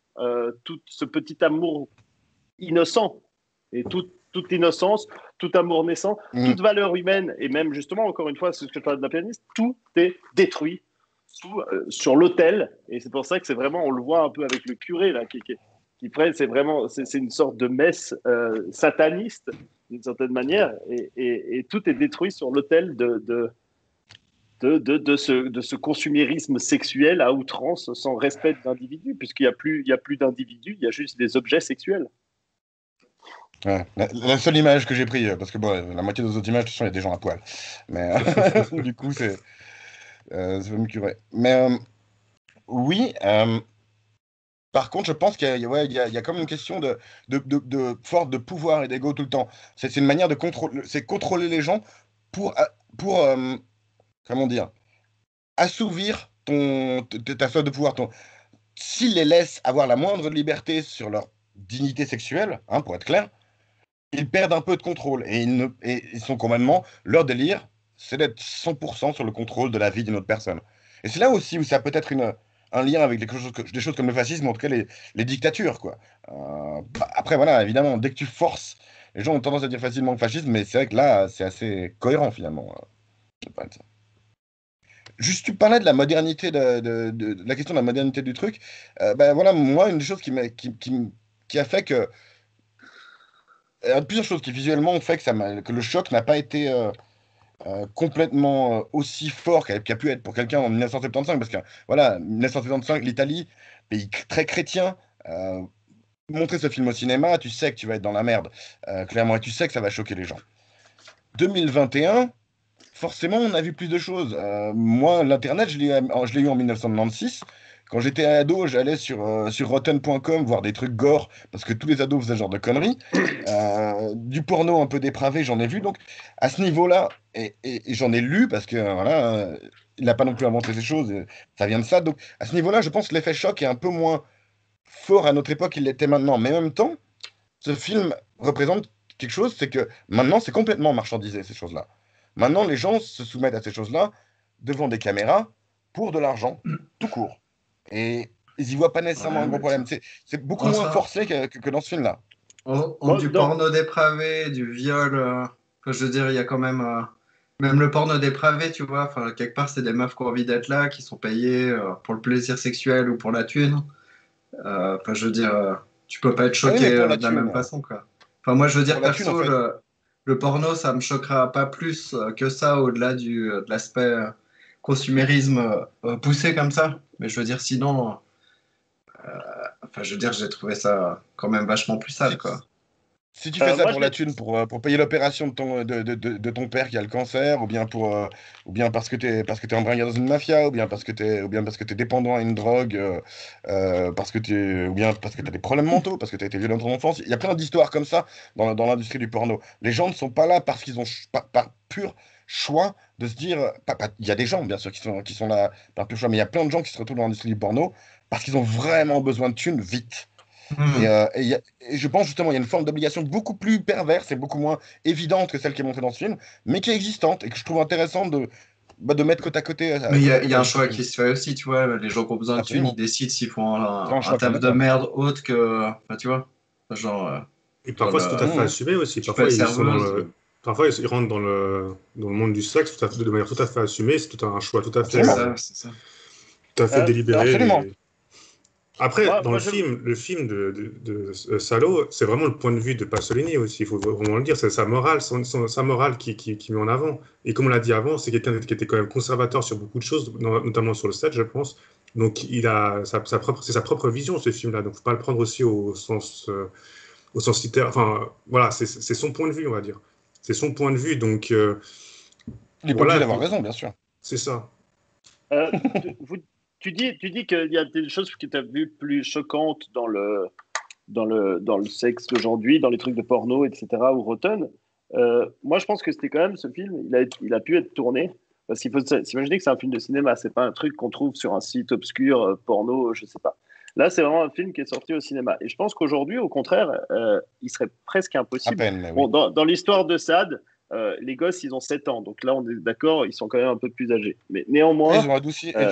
[SPEAKER 2] tout ce petit amour innocent et toute innocence, tout amour naissant,
[SPEAKER 1] Mhm.
[SPEAKER 2] toute valeur humaine, et même justement, encore une fois, ce que je parlais de la pianiste, tout est détruit sur l'autel. Et c'est pour ça que c'est vraiment, on le voit un peu avec le curé, là, qui prête, c'est vraiment, c'est une sorte de messe sataniste, d'une certaine manière, et tout est détruit sur l'autel de ce consumérisme sexuel à outrance, sans respect d'individus, puisqu'il n'y a plus d'individus, il y a juste des objets sexuels.
[SPEAKER 1] Ouais. La seule image que j'ai prise, parce que bon, la moitié des autres images, de toute façon, il y a des gens à poil. Mais du coup, c'est pas me curer. Mais oui, Par contre, je pense ouais, il y a comme une question forte de pouvoir et d'ego tout le temps. C'est une manière de contrôler, c'est contrôler les gens pour, pour comment dire, assouvir ta soif de pouvoir. S'ils les laissent avoir la moindre liberté sur leur dignité sexuelle, hein, pour être clair, ils perdent un peu de contrôle. Et ils sont complètement, leur délire, c'est d'être 100% sur le contrôle de la vie d'une autre personne. Et c'est là aussi où ça peut être un lien avec des choses comme le fascisme, ou en tout cas les dictatures, quoi. Après, voilà, évidemment, dès que tu forces, les gens ont tendance à dire facilement le fascisme, mais c'est vrai que là, c'est assez cohérent, finalement. Je sais pas, ça. Juste, tu parlais de la modernité, de la question de la modernité du truc. Ben voilà, moi, une des choses qui a fait que. Plusieurs choses qui visuellement ont fait que le choc n'a pas été complètement aussi fort qu'a pu être pour quelqu'un en 1975. Parce que, voilà, 1975, l'Italie, pays très chrétien, montrer ce film au cinéma, tu sais que tu vas être dans la merde, clairement, et tu sais que ça va choquer les gens. 2021, forcément, on a vu plus de choses. Moi, l'Internet, je l'ai eu en 1996. Quand j'étais ado, j'allais sur Rotten.com voir des trucs gore, parce que tous les ados faisaient ce genre de conneries. Du porno un peu dépravé, j'en ai vu. Donc, à ce niveau-là, et j'en ai lu, parce que voilà, il n'a pas non plus inventé ces choses, ça vient de ça. Donc, à ce niveau-là, je pense que l'effet choc est un peu moins fort à notre époque qu'il l'était maintenant. Mais en même temps, ce film représente quelque chose, c'est que maintenant, c'est complètement marchandisé, ces choses-là. Maintenant, les gens se soumettent à ces choses-là devant des caméras pour de l'argent, tout court. Et ils y voient pas nécessairement
[SPEAKER 4] Ouais,
[SPEAKER 1] un gros
[SPEAKER 4] mais
[SPEAKER 1] problème. C'est beaucoup moins
[SPEAKER 4] enfin,
[SPEAKER 1] forcé que dans ce film-là.
[SPEAKER 4] on
[SPEAKER 2] Bon,
[SPEAKER 4] du
[SPEAKER 2] non,
[SPEAKER 4] porno dépravé, du viol. Enfin, je veux dire, il y a quand même. Même le porno dépravé, tu vois. Enfin, quelque part, c'est des meufs qui ont envie d'être là, qui sont payées pour le plaisir sexuel ou pour la thune. Enfin, je veux dire, tu peux pas être
[SPEAKER 1] Ah oui,
[SPEAKER 4] choqué
[SPEAKER 1] mais pour la
[SPEAKER 4] de la
[SPEAKER 1] thune,
[SPEAKER 4] même façon, quoi. Enfin, moi, je veux
[SPEAKER 1] pour
[SPEAKER 4] dire,
[SPEAKER 1] la thune, en
[SPEAKER 4] perso,
[SPEAKER 1] fait.
[SPEAKER 4] le porno, ça me choquera pas plus que ça, au-delà de l'aspect consumérisme poussé comme ça. Mais je veux dire, sinon, enfin, je veux dire, j'ai trouvé ça quand même vachement plus sale,
[SPEAKER 1] Si,
[SPEAKER 4] quoi.
[SPEAKER 1] si tu fais ça
[SPEAKER 2] moi
[SPEAKER 1] pour
[SPEAKER 2] je
[SPEAKER 1] la
[SPEAKER 2] l'ai.
[SPEAKER 1] thune, pour payer l'opération de ton père qui a le cancer, ou bien parce que t'es embringué dans une mafia, ou bien parce que t'es dépendant à une drogue, ou bien parce que t'as des problèmes mentaux, parce que t'as été violent dans ton enfance. Il y a plein d'histoires comme ça dans l'industrie du porno. Les gens ne sont pas là parce qu'ils ont par pur choix de se dire. Il y a des gens, bien sûr, qui sont là par pur choix, mais il y a plein de gens qui se retrouvent dans l'industrie du porno parce qu'ils ont vraiment besoin de thunes vite.
[SPEAKER 4] Mhm.
[SPEAKER 1] Et je pense justement, il y a une forme d'obligation beaucoup plus perverse et beaucoup moins évidente que celle qui est montrée dans ce film, mais qui est existante et que je trouve intéressant de mettre
[SPEAKER 4] Mais
[SPEAKER 1] côte à
[SPEAKER 4] il y
[SPEAKER 1] côte
[SPEAKER 4] a un
[SPEAKER 1] avec ce
[SPEAKER 4] choix
[SPEAKER 1] film.
[SPEAKER 4] qui se fait aussi, tu vois. Les gens qui ont besoin de thunes, ils
[SPEAKER 1] Absolument.
[SPEAKER 4] décident s'ils font
[SPEAKER 1] C'est un
[SPEAKER 4] un
[SPEAKER 1] choix
[SPEAKER 4] taf de
[SPEAKER 1] complètement.
[SPEAKER 4] merde autre que. Enfin, tu vois. Genre,
[SPEAKER 3] Et
[SPEAKER 4] genre
[SPEAKER 3] parfois, c'est tout à fait
[SPEAKER 1] Mhm.
[SPEAKER 3] assumé aussi.
[SPEAKER 4] tu peux être
[SPEAKER 3] Parfois, ils sont dans
[SPEAKER 4] serveuse.
[SPEAKER 3] le. Parfois, ils rentrent dans le monde du sexe de manière tout à fait assumée. C'est tout un choix
[SPEAKER 4] C'est
[SPEAKER 1] Absolument.
[SPEAKER 4] ça, c'est ça.
[SPEAKER 3] tout à fait délibéré.
[SPEAKER 1] Absolument.
[SPEAKER 3] Après, dans
[SPEAKER 2] moi je.
[SPEAKER 3] le film de Salo, c'est vraiment le point de vue de Pasolini aussi, il faut vraiment le dire, c'est sa morale, sa morale qui met en avant. Et comme on l'a dit avant, c'est quelqu'un qui était quand même conservateur sur beaucoup de choses, notamment sur le set, je pense. Donc, il a c'est sa propre vision, ce film-là. Donc, il ne faut pas le prendre aussi au sens littéraire. Enfin, voilà, c'est son point de vue, on va dire. C'est son point de vue. Donc,
[SPEAKER 1] Il n'est pas obligé
[SPEAKER 3] voilà,
[SPEAKER 1] d'avoir raison, bien sûr.
[SPEAKER 3] c'est ça.
[SPEAKER 2] Euh, vous- tu dis qu'il y a des choses que tu as vues plus choquantes dans le sexe d'aujourd'hui, dans les trucs de porno, etc., ou Rotten. Moi, je pense que c'était quand même ce film, il a pu être tourné. Parce qu'il faut s'imaginer que c'est un film de cinéma, c'est pas un truc qu'on trouve sur un site obscur, porno, je sais pas. Là, c'est vraiment un film qui est sorti au cinéma. Et je pense qu'aujourd'hui, au contraire, il serait presque
[SPEAKER 1] À
[SPEAKER 2] impossible.
[SPEAKER 1] peine, mais
[SPEAKER 2] Bon,
[SPEAKER 1] oui.
[SPEAKER 2] dans l'histoire de Sade, les gosses, ils ont 7 ans. Donc là, on est d'accord, ils sont quand même un peu plus âgés. Mais
[SPEAKER 1] Ah,
[SPEAKER 2] néanmoins,
[SPEAKER 1] ils
[SPEAKER 2] euh,
[SPEAKER 1] ont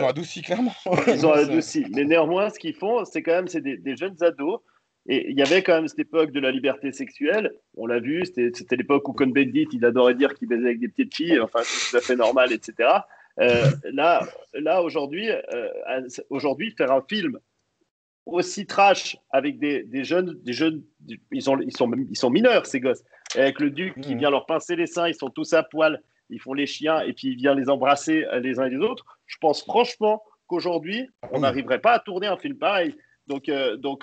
[SPEAKER 1] adouci clairement.
[SPEAKER 2] ils ont
[SPEAKER 1] C'est-
[SPEAKER 2] adouci. Mais néanmoins, ce qu'ils font, c'est quand même c'est des jeunes ados. Et il y avait quand même cette époque de la liberté sexuelle. On l'a vu, c'était l'époque où Cohn-Bendit, il adorait dire qu'il baisait avec des petites filles. Enfin, c'est tout à fait normal, etc. Là aujourd'hui, faire un film aussi trash avec des jeunes, ils sont mineurs, ces gosses. Et avec le duc qui
[SPEAKER 1] Mhm.
[SPEAKER 2] vient leur pincer les seins, ils sont tous à poil, ils font les chiens et puis il vient les embrasser les uns et les autres. Je pense franchement qu'aujourd'hui,
[SPEAKER 1] Ah
[SPEAKER 2] on
[SPEAKER 1] oui.
[SPEAKER 2] n'arriverait pas à tourner un film pareil. Donc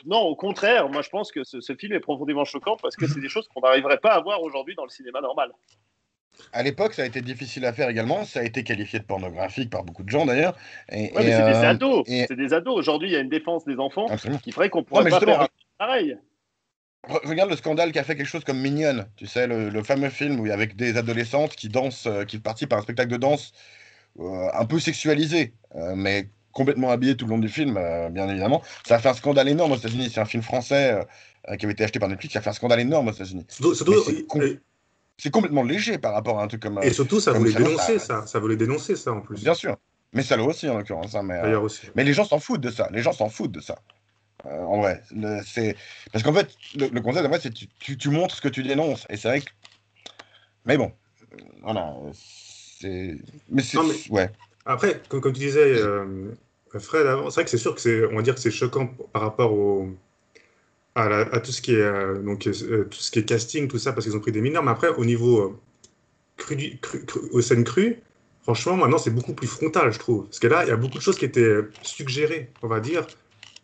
[SPEAKER 2] non, au contraire, moi je pense que ce film est profondément choquant parce que c'est des choses qu'on n'arriverait pas à voir aujourd'hui dans le cinéma normal.
[SPEAKER 1] À l'époque, ça a été difficile à faire également. Ça a été qualifié de pornographique par beaucoup de gens d'ailleurs.
[SPEAKER 2] Ouais, mais c'est des ados.
[SPEAKER 1] Et
[SPEAKER 2] C'est des ados. Aujourd'hui, il y a une défense des enfants
[SPEAKER 1] absolument.
[SPEAKER 2] qui ferait qu'on
[SPEAKER 1] Non,
[SPEAKER 2] pourrait
[SPEAKER 1] mais
[SPEAKER 2] pas
[SPEAKER 1] justement,
[SPEAKER 2] faire un film pareil.
[SPEAKER 1] regarde le scandale qui a fait quelque chose comme Mignonne. Tu sais, le fameux film où il y avait des adolescentes qui dansent, qui participent à un spectacle de danse un peu sexualisé, mais complètement habillé tout le long du film, bien évidemment. Ça a fait un scandale énorme aux États-Unis. C'est un film français qui avait été acheté par Netflix. Ça a fait un scandale énorme aux États-Unis.
[SPEAKER 3] Surtout,
[SPEAKER 1] Mais c'est complètement léger par rapport à un truc
[SPEAKER 3] et surtout, ça
[SPEAKER 1] comme
[SPEAKER 3] voulait
[SPEAKER 1] Salo.
[SPEAKER 3] dénoncer ça. Ça voulait dénoncer ça en plus.
[SPEAKER 1] Bien sûr. Mais Salo aussi, en l'occurrence. Hein,
[SPEAKER 3] D'ailleurs aussi.
[SPEAKER 1] mais les gens s'en foutent de ça. Les gens s'en foutent de ça. En vrai. Parce qu'en fait, le concept, en fait, c'est tu montres ce que tu dénonces. Et c'est vrai que. Mais bon. Voilà. C'est. Mais c'est.
[SPEAKER 3] Non, mais
[SPEAKER 1] Ouais.
[SPEAKER 3] après, comme tu disais, Fred, avant, c'est vrai que c'est sûr que on va dire que c'est choquant par rapport à tout ce qui est, tout ce qui est casting, tout ça, parce qu'ils ont pris des mineurs. Mais après, au niveau aux scènes crues, franchement, maintenant, c'est beaucoup plus frontal, je trouve. Parce que là, il y a beaucoup de choses qui étaient suggérées, on va dire.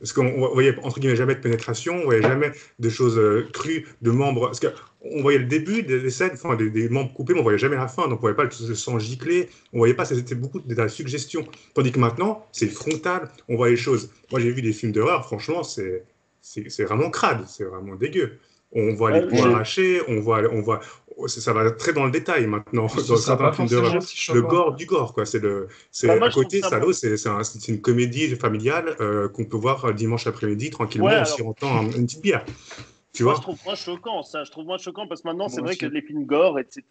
[SPEAKER 3] Parce qu'on voyait, entre guillemets, jamais de pénétration, on voyait jamais de choses crues, de membres. Parce qu'on voyait le début des scènes, enfin, des membres coupés, mais on voyait jamais la fin. Donc, on voyait pas le sang gicler. On voyait pas, c'était beaucoup de la suggestion. Tandis que maintenant, c'est frontal, on voit les choses. Moi, j'ai vu des films d'horreur, franchement, c'est vraiment crade, c'est vraiment dégueu. On voit les peaux arrachées, on voit, ça va très dans le détail maintenant.
[SPEAKER 4] Ce
[SPEAKER 3] Dans
[SPEAKER 4] sera pas
[SPEAKER 3] certains films d'horreur,
[SPEAKER 4] forcément si
[SPEAKER 3] le
[SPEAKER 4] choquant.
[SPEAKER 3] gore du gore, quoi.
[SPEAKER 2] Bah, moi,
[SPEAKER 3] À
[SPEAKER 2] je trouve
[SPEAKER 3] côté,
[SPEAKER 2] ça
[SPEAKER 3] Salo, c'est une comédie familiale qu'on peut voir dimanche après-midi tranquillement
[SPEAKER 2] Ouais,
[SPEAKER 3] en
[SPEAKER 2] alors,
[SPEAKER 3] sirotant une petite bière. Tu
[SPEAKER 2] moi, je
[SPEAKER 3] vois?
[SPEAKER 2] trouve moins choquant ça. Je trouve moins choquant parce que maintenant, c'est
[SPEAKER 4] Moi
[SPEAKER 2] vrai que
[SPEAKER 4] aussi.
[SPEAKER 2] les films gore, etc.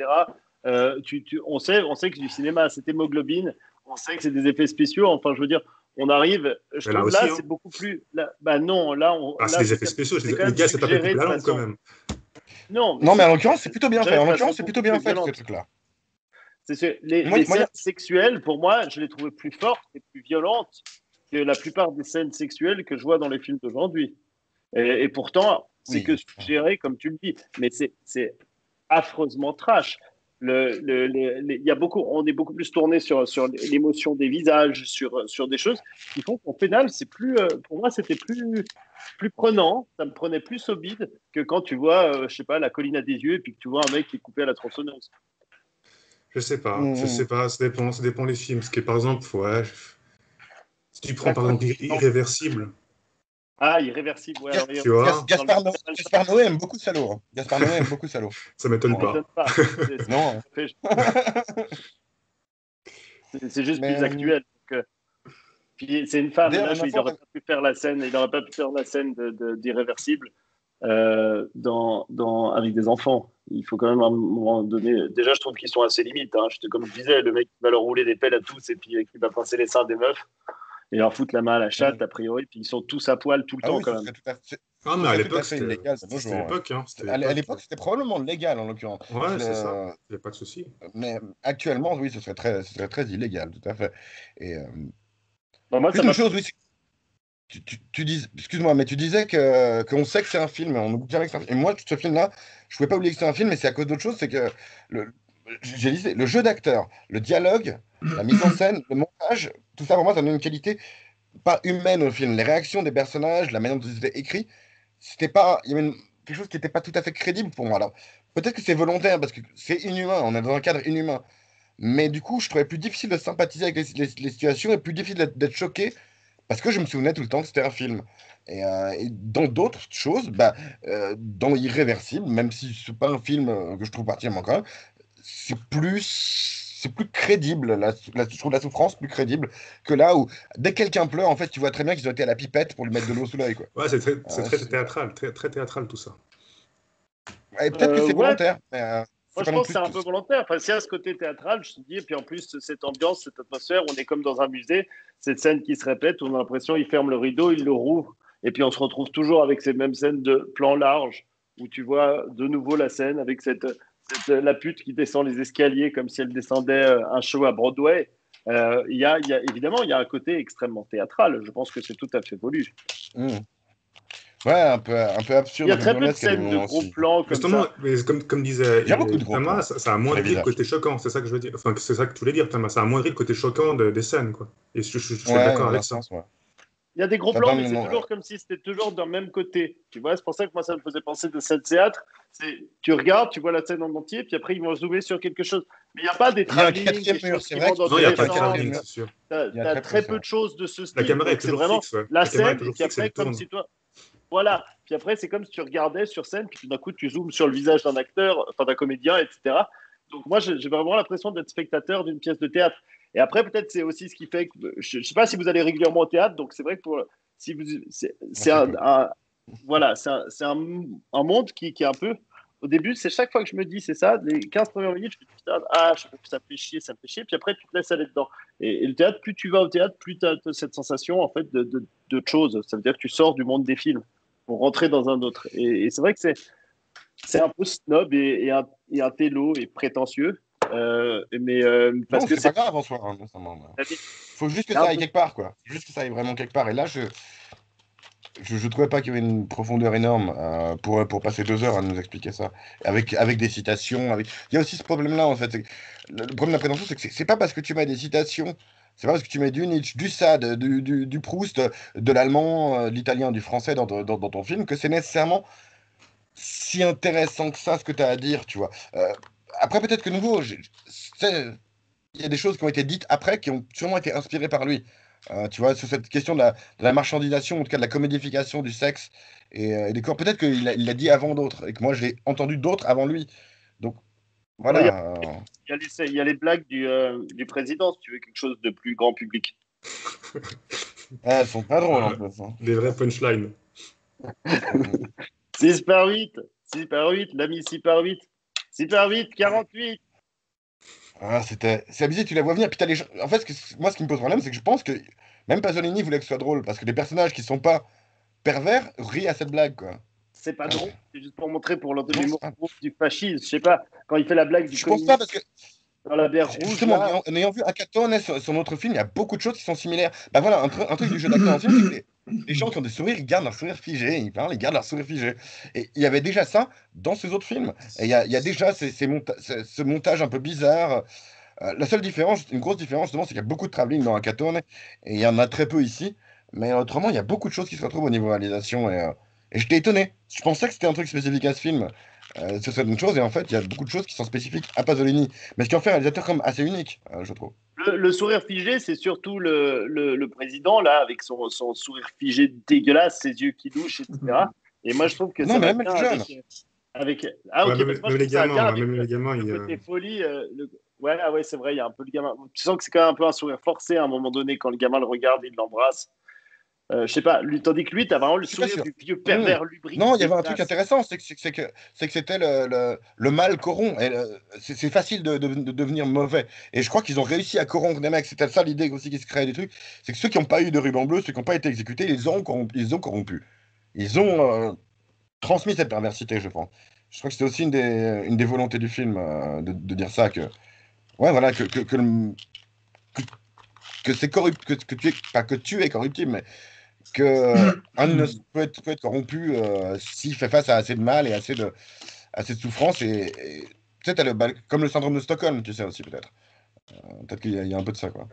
[SPEAKER 2] On sait que du cinéma, c'est hémoglobine. On sait que c'est des effets spéciaux. Enfin, je veux dire, on arrive. Je
[SPEAKER 3] Mais là
[SPEAKER 2] trouve
[SPEAKER 3] aussi,
[SPEAKER 2] là,
[SPEAKER 3] hein.
[SPEAKER 2] c'est beaucoup plus. Là, bah non, là,
[SPEAKER 3] Ah, c'est
[SPEAKER 2] là,
[SPEAKER 3] des effets spéciaux.
[SPEAKER 2] c'est quand
[SPEAKER 3] Le
[SPEAKER 2] même
[SPEAKER 3] gars s'est tapé coup
[SPEAKER 2] suggéré
[SPEAKER 3] de
[SPEAKER 2] de
[SPEAKER 3] la langue quand
[SPEAKER 2] façon.
[SPEAKER 3] même.
[SPEAKER 2] Non, mais
[SPEAKER 1] Non, mais en
[SPEAKER 2] c'est
[SPEAKER 1] l'occurrence, c'est plutôt bien fait.
[SPEAKER 2] suggéré
[SPEAKER 1] En
[SPEAKER 2] de façon
[SPEAKER 1] l'occurrence, c'est plutôt
[SPEAKER 2] beaucoup
[SPEAKER 1] bien
[SPEAKER 2] plus
[SPEAKER 1] fait, ces
[SPEAKER 2] violente.
[SPEAKER 1] trucs-là.
[SPEAKER 2] Les
[SPEAKER 1] Moi,
[SPEAKER 2] scènes sexuelles, pour moi, je les trouvais plus fortes et plus violentes que la plupart des scènes sexuelles que je vois dans les films d'aujourd'hui. Et pourtant, c'est que
[SPEAKER 1] oui.
[SPEAKER 2] suggéré, comme tu le dis. Mais c'est affreusement trash. Il y a beaucoup, on est beaucoup plus tourné sur l'émotion des visages, sur des choses qui font qu'au final, c'est plus, pour moi, c'était plus prenant. Ça me prenait plus au bide que quand tu vois, je sais pas, la colline à des yeux et puis que tu vois un mec qui est coupé à la tronçonneuse.
[SPEAKER 3] Je sais pas, ça dépend des films. Parce que par exemple, ouais, si tu prends
[SPEAKER 2] Bah,
[SPEAKER 3] par
[SPEAKER 2] quoi
[SPEAKER 3] exemple
[SPEAKER 2] qu'il en-
[SPEAKER 3] Irréversible,
[SPEAKER 2] Ah, irréversible, ouais. Alors,
[SPEAKER 3] tu vois,
[SPEAKER 2] dans le film,
[SPEAKER 1] Gaspard Noé aime beaucoup Salo. Hein. Gaspard Noé aime beaucoup Salo.
[SPEAKER 3] ça m'étonne
[SPEAKER 2] ça
[SPEAKER 1] Bon,
[SPEAKER 3] pas.
[SPEAKER 2] m'étonne pas. C'est-
[SPEAKER 1] non.
[SPEAKER 2] c'est juste
[SPEAKER 1] Mais
[SPEAKER 2] plus actuel. Donc, puis c'est une femme,
[SPEAKER 1] d'ailleurs,
[SPEAKER 2] là,
[SPEAKER 1] même
[SPEAKER 2] il
[SPEAKER 1] fois,
[SPEAKER 2] n'aurait pas pu faire la scène, il n'aurait pas pu faire la scène d'irréversible avec des enfants. Il faut quand même à un moment donné. Déjà, je trouve qu'ils sont assez limites. Hein. Comme je disais, le mec qui va leur rouler des pelles à tous et puis qui va pincer les seins des meufs et leur foutre la main à la chatte, a priori, puis ils sont tous à poil tout le
[SPEAKER 1] ah
[SPEAKER 2] temps
[SPEAKER 1] oui,
[SPEAKER 2] quand même.
[SPEAKER 3] Ah,
[SPEAKER 1] ce
[SPEAKER 3] mais à
[SPEAKER 1] serait tout à
[SPEAKER 3] l'époque,
[SPEAKER 1] fait illégal de nos
[SPEAKER 3] c'était
[SPEAKER 1] jours. Ouais.
[SPEAKER 3] l'époque, hein. C'était
[SPEAKER 1] À
[SPEAKER 3] l'époque.
[SPEAKER 1] l'époque, c'était probablement légal en l'occurrence.
[SPEAKER 3] Ouais, c'est ça. Il n'y a pas de souci.
[SPEAKER 1] Mais actuellement, oui, ce serait très illégal, tout à fait. Et
[SPEAKER 2] Bon, moi,
[SPEAKER 1] plus
[SPEAKER 2] ça
[SPEAKER 1] d'une
[SPEAKER 2] m'a.
[SPEAKER 1] chose, oui, tu dis, excuse-moi, mais tu disais qu'on sait que c'est un film, on n'oublie jamais que c'est un film. Et moi, ce film-là, je pouvais pas oublier que c'est un film, mais c'est à cause d'autre chose, c'est que le, j'ai dit, le jeu d'acteur, le dialogue, la mise en scène, le montage, tout ça pour moi, ça donne une qualité pas humaine au film. Les réactions des personnages, la manière dont ils étaient écrits, c'était pas, il y avait quelque chose qui n'était pas tout à fait crédible pour moi. Alors, peut-être que c'est volontaire parce que c'est inhumain, on est dans un cadre inhumain. Mais du coup, je trouvais plus difficile de sympathiser avec les situations et plus difficile d'être choqué parce que je me souvenais tout le temps que c'était un film. Et dans d'autres choses, dans Irréversible, même si c'est pas un film que je trouve particulièrement quand même, c'est plus crédible. Je trouve la souffrance plus crédible que là où, dès que quelqu'un pleure, en fait, tu vois très bien qu'ils ont été à la pipette pour lui mettre de l'eau sous l'œil, quoi.
[SPEAKER 3] Ouais, c'est très
[SPEAKER 1] C'est-
[SPEAKER 3] théâtral, très théâtral tout ça.
[SPEAKER 1] Et peut-être que c'est
[SPEAKER 2] Ouais,
[SPEAKER 1] volontaire, mais
[SPEAKER 2] moi,
[SPEAKER 1] c'est
[SPEAKER 2] je
[SPEAKER 1] pas non
[SPEAKER 2] pense que
[SPEAKER 1] plus
[SPEAKER 2] c'est un
[SPEAKER 1] tout.
[SPEAKER 2] peu volontaire. Enfin, c'est à ce côté théâtral, je te dis, et puis en plus, cette ambiance, cette atmosphère, on est comme dans un musée, cette scène qui se répète, on a l'impression qu'il ferme le rideau, il le rouvre, et puis on se retrouve toujours avec ces mêmes scènes de plan large, où tu vois de nouveau la scène avec la pute qui descend les escaliers comme si elle descendait un show à Broadway. Évidemment, il y a un côté extrêmement théâtral. Je pense que c'est tout à fait voulu.
[SPEAKER 1] Mmh. Ouais, un peu
[SPEAKER 2] Il y
[SPEAKER 1] absurde,
[SPEAKER 2] a
[SPEAKER 1] un peu
[SPEAKER 2] très peu de
[SPEAKER 1] burlesque à des
[SPEAKER 2] scènes de
[SPEAKER 1] moments
[SPEAKER 2] gros
[SPEAKER 1] aussi.
[SPEAKER 2] plans comme
[SPEAKER 3] Justement,
[SPEAKER 2] ça.
[SPEAKER 3] mais comme disait
[SPEAKER 1] Il y a beaucoup de gros
[SPEAKER 3] Thomas,
[SPEAKER 1] plans
[SPEAKER 3] ça a
[SPEAKER 1] sur les
[SPEAKER 3] amoindri le
[SPEAKER 1] visages.
[SPEAKER 3] côté choquant, c'est ça que je veux dire. Enfin, c'est ça que tu voulais dire, Thomas, ça a amoindri le côté choquant des scènes, quoi. Et je suis
[SPEAKER 1] Ouais,
[SPEAKER 3] d'accord
[SPEAKER 1] en
[SPEAKER 3] avec
[SPEAKER 1] un
[SPEAKER 3] ça.
[SPEAKER 1] sens, ouais.
[SPEAKER 2] Il y a des gros
[SPEAKER 1] Ça
[SPEAKER 2] plans,
[SPEAKER 1] donne,
[SPEAKER 2] mais c'est
[SPEAKER 1] non,
[SPEAKER 2] toujours comme si c'était toujours d'un même côté. Tu vois, c'est pour ça que moi, ça me faisait penser de scène théâtre. Tu regardes, tu vois la scène en entier, puis après, ils vont zoomer sur quelque chose. Mais il n'y a pas des
[SPEAKER 1] il y a un
[SPEAKER 2] travelling,
[SPEAKER 1] quatrième
[SPEAKER 2] des
[SPEAKER 1] mur,
[SPEAKER 2] choses
[SPEAKER 1] c'est
[SPEAKER 2] qui
[SPEAKER 1] vrai
[SPEAKER 2] vont
[SPEAKER 1] qu'il
[SPEAKER 2] dans
[SPEAKER 3] Non,
[SPEAKER 2] tous
[SPEAKER 3] il n'y a
[SPEAKER 2] les
[SPEAKER 3] pas de
[SPEAKER 1] quatrième
[SPEAKER 2] sens.
[SPEAKER 3] travelling,
[SPEAKER 1] mur.
[SPEAKER 3] c'est sûr.
[SPEAKER 2] Tu
[SPEAKER 1] Il y a
[SPEAKER 2] as
[SPEAKER 1] très peu
[SPEAKER 2] très peu
[SPEAKER 1] ça.
[SPEAKER 2] de choses de ce
[SPEAKER 3] La
[SPEAKER 2] style.
[SPEAKER 3] caméra est
[SPEAKER 2] Donc, c'est
[SPEAKER 3] toujours
[SPEAKER 2] vraiment
[SPEAKER 3] fixe, ouais.
[SPEAKER 2] la
[SPEAKER 3] La caméra est
[SPEAKER 2] scène, et
[SPEAKER 3] toujours
[SPEAKER 2] puis
[SPEAKER 3] fixe, elle
[SPEAKER 2] après, comme
[SPEAKER 3] tourne.
[SPEAKER 2] si toi. Voilà. Puis après, c'est comme si tu regardais sur scène, puis tout d'un coup, tu zoomes sur le visage d'un acteur, enfin d'un comédien, etc. Donc, moi, j'ai vraiment l'impression d'être spectateur d'une pièce de théâtre. Et après, peut-être, c'est aussi ce qui fait que. Je ne sais pas si vous allez régulièrement au théâtre, donc c'est vrai que si vous, c'est
[SPEAKER 1] Assez peu.
[SPEAKER 2] voilà, c'est un monde qui est un peu. Au début, c'est chaque fois que je me dis, c'est ça, les 15 premières minutes, je me dis, putain, ça me fait chier, ça me fait chier. Puis après, tu te laisses aller dedans. Et le théâtre, plus tu vas au théâtre, plus tu as cette sensation, en fait, d'autre chose. Ça veut dire que tu sors du monde des films pour rentrer dans un autre. Et c'est vrai que c'est un peu snob et un télo et prétentieux. Parce
[SPEAKER 1] Non,
[SPEAKER 2] que
[SPEAKER 1] c'est pas grave en soi, hein, faut juste que
[SPEAKER 2] c'est un
[SPEAKER 1] ça aille
[SPEAKER 2] peu.
[SPEAKER 1] quelque part, quoi. Faut juste que ça aille vraiment quelque part. Et là, je trouvais pas qu'il y avait une profondeur énorme pour passer 2 heures à nous expliquer ça. Avec des citations. Il y a aussi ce problème-là, en fait. Le problème de la prétention, c'est que c'est pas parce que tu mets des citations, c'est pas parce que tu mets du Nietzsche, du Sade, du Proust, de l'allemand, de l'italien, du français dans ton film, que c'est nécessairement si intéressant que ça, ce que tu as à dire, tu vois. Après, peut-être que nouveau, il y a des choses qui ont été dites après qui ont sûrement été inspirées par lui. Tu vois, sur cette question de la marchandisation, en tout cas de la comédification du sexe et des corps, peut-être il l'a dit avant d'autres et que moi j'ai entendu d'autres avant lui. Donc
[SPEAKER 2] Ouais,
[SPEAKER 1] voilà.
[SPEAKER 2] il y a les blagues du président, si tu veux quelque chose de plus grand public.
[SPEAKER 1] Elles sont pas drôles en plus, hein.
[SPEAKER 3] Des vrais punchlines.
[SPEAKER 2] 6 par 8, 6 par 8, l'ami 6 par 8, 6 par 8, 48.
[SPEAKER 1] C'est abusé, tu la vois venir. Puis t'as les gens. En fait, moi, ce qui me pose problème, c'est que je pense que même Pasolini voulait que ce soit drôle parce que les personnages qui sont pas pervers rient à cette blague, quoi.
[SPEAKER 2] C'est pas
[SPEAKER 1] Ah,
[SPEAKER 2] drôle, c'est juste pour montrer pour
[SPEAKER 1] non, c'est
[SPEAKER 2] l'humour
[SPEAKER 1] pas.
[SPEAKER 2] du fascisme. Je sais pas, quand il fait la blague du
[SPEAKER 1] Je pense pas parce
[SPEAKER 2] communisme
[SPEAKER 1] que
[SPEAKER 2] dans la bière rouge,
[SPEAKER 1] justement,
[SPEAKER 2] là,
[SPEAKER 1] en ayant vu Akatone sur notre film, il y a beaucoup de choses qui sont similaires. Bah voilà, un truc du jeu d'acteur dans le film, c'est que les gens qui ont des sourires, ils gardent leur sourire figé, ils parlent, ils gardent leur sourire figé. Et il y avait déjà ça dans ces autres films. Et il y a déjà ce montage un peu bizarre. La seule différence, une grosse différence, justement, c'est qu'il y a beaucoup de travelling dans Akatone, et il y en a très peu ici. Mais autrement, il y a beaucoup de choses qui se retrouvent au niveau réalisation, et j'étais étonné. Je pensais que c'était un truc spécifique à ce film, sur certaines choses, et en fait, il y a beaucoup de choses qui sont spécifiques à Pasolini. Mais ce qui en fait un réalisateur comme assez unique, je trouve.
[SPEAKER 2] le sourire figé, c'est surtout le président, là, avec son sourire figé dégueulasse, ses yeux qui louchent, etc. Et moi, je trouve que
[SPEAKER 1] Non,
[SPEAKER 2] ça
[SPEAKER 1] mais
[SPEAKER 2] va
[SPEAKER 1] même
[SPEAKER 2] bien
[SPEAKER 1] les jeunes.
[SPEAKER 2] avec. Ah,
[SPEAKER 3] Ouais,
[SPEAKER 2] ok, parce que moi, je
[SPEAKER 3] même les
[SPEAKER 2] trouve que ça va bien
[SPEAKER 3] gamins,
[SPEAKER 2] avec
[SPEAKER 3] même les gamins,
[SPEAKER 2] le
[SPEAKER 3] ils,
[SPEAKER 2] côté folie. Ouais, ah ouais, c'est vrai, il y a un peu le gamin. Tu sens que c'est quand même un peu un sourire forcé à un moment donné quand le gamin le regarde, il l'embrasse. Je sais pas, lui, tandis que lui, t'as vraiment le
[SPEAKER 1] Je suis pas
[SPEAKER 2] sourire
[SPEAKER 1] sûr.
[SPEAKER 2] du vieux
[SPEAKER 1] Hmm.
[SPEAKER 2] pervers lubrique
[SPEAKER 1] Non, il y avait un truc
[SPEAKER 2] dégueulasse.
[SPEAKER 1] intéressant, c'est que c'était le mal corrompt. Et c'est facile de devenir mauvais. Et je crois qu'ils ont réussi à corrompre des mecs. C'était ça l'idée aussi qui se créait des trucs. C'est que ceux qui n'ont pas eu de ruban bleu, ceux qui n'ont pas été exécutés, ils ont corrompu. Ils ont transmis cette perversité, je pense. Je crois que c'était aussi une des volontés du film, de dire ça, que, ouais, voilà, que c'est corrupt, que tu es, pas que tu es corruptible, mais que un innocent peut être corrompu s'il fait face à assez de mal et assez de souffrance. Et tu sais, comme le syndrome de Stockholm, tu sais aussi, peut-être. Peut-être qu'il y a un peu de ça, quoi.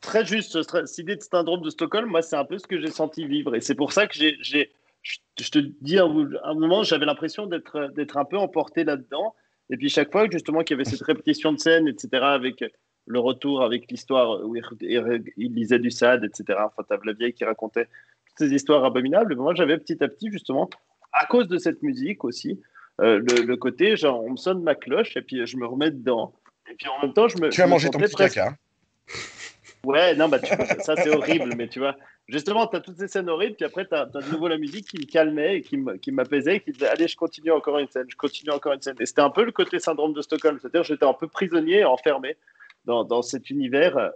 [SPEAKER 2] Très juste, cette idée de syndrome de Stockholm, moi, c'est un peu ce que j'ai senti vivre. Et c'est pour ça que je te dis, à un moment, j'avais l'impression d'être un peu emporté là-dedans. Et puis, chaque fois, justement, qu'il y avait cette répétition de scène, etc., avec le retour, avec l'histoire où il lisait du Sade, etc. Enfin, t'as la vieille qui racontait toutes ces histoires abominables. Mais moi, j'avais petit à petit, justement, à cause de cette musique aussi, le côté, genre, on me sonne ma cloche et puis je me remets dedans. Et puis, en même temps,
[SPEAKER 1] Tu
[SPEAKER 2] je
[SPEAKER 1] as
[SPEAKER 2] me
[SPEAKER 1] mangé ton
[SPEAKER 2] sentais
[SPEAKER 1] petit
[SPEAKER 2] presque.
[SPEAKER 1] caca.
[SPEAKER 2] Ouais, non, bah, ça c'est horrible, mais tu vois, justement, tu as toutes ces scènes horribles, puis après, tu as, de nouveau la musique qui me calmait et qui m'apaisait, et qui disait, allez, je continue encore une scène, je continue encore une scène. Et c'était un peu le côté syndrome de Stockholm, c'est-à-dire j'étais un peu prisonnier, enfermé dans cet univers,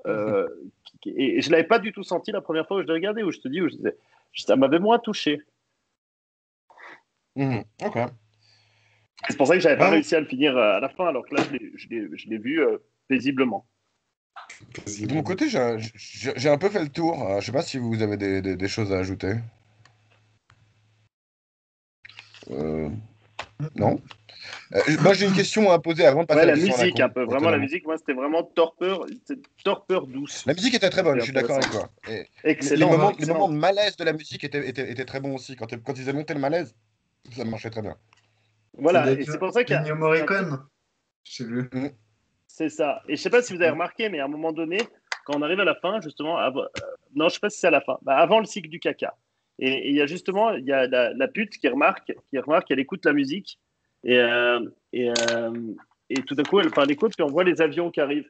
[SPEAKER 2] et je l'avais pas du tout senti la première fois où je l'ai regardé, où je te dis, ça m'avait moins touché.
[SPEAKER 1] Mhm. Ok.
[SPEAKER 2] C'est pour ça que j'avais pas
[SPEAKER 1] Ouais,
[SPEAKER 2] réussi à le finir à la fin, alors que là, je l'ai vu paisiblement.
[SPEAKER 1] de mon côté, j'ai un peu fait le tour. Je sais pas si vous avez des choses à ajouter. Euh, non? Moi, j'ai une question à poser avant de passer
[SPEAKER 2] Ouais,
[SPEAKER 1] à la
[SPEAKER 2] la
[SPEAKER 1] question à la
[SPEAKER 2] musique,
[SPEAKER 1] con,
[SPEAKER 2] un peu. Vraiment, la
[SPEAKER 1] étonnamment.
[SPEAKER 2] musique, moi, c'était vraiment torpeur douce.
[SPEAKER 1] La musique était très bonne,
[SPEAKER 2] C'était
[SPEAKER 1] je suis d'accord avec
[SPEAKER 2] intéressant.
[SPEAKER 1] toi. Et
[SPEAKER 2] Excellent,
[SPEAKER 1] les moments
[SPEAKER 2] excellent.
[SPEAKER 1] de malaise de la musique étaient très bons aussi. Quand ils avaient monté le malaise, ça marchait très bien.
[SPEAKER 4] C'est
[SPEAKER 2] Voilà, et c'est pour ça
[SPEAKER 4] Ennio
[SPEAKER 2] qu'il y a un truc,
[SPEAKER 4] Morricone. Je sais plus.
[SPEAKER 1] Mm.
[SPEAKER 2] c'est ça. Et je sais pas si vous avez remarqué, mais à un moment donné, quand on arrive à la fin, justement, non, je sais pas si c'est à la fin, bah, avant le cycle du caca. Et il y a justement, il y a la pute qui remarque, elle écoute la musique, et, et, et tout d'un coup, elle écoute, puis on voit les avions qui arrivent.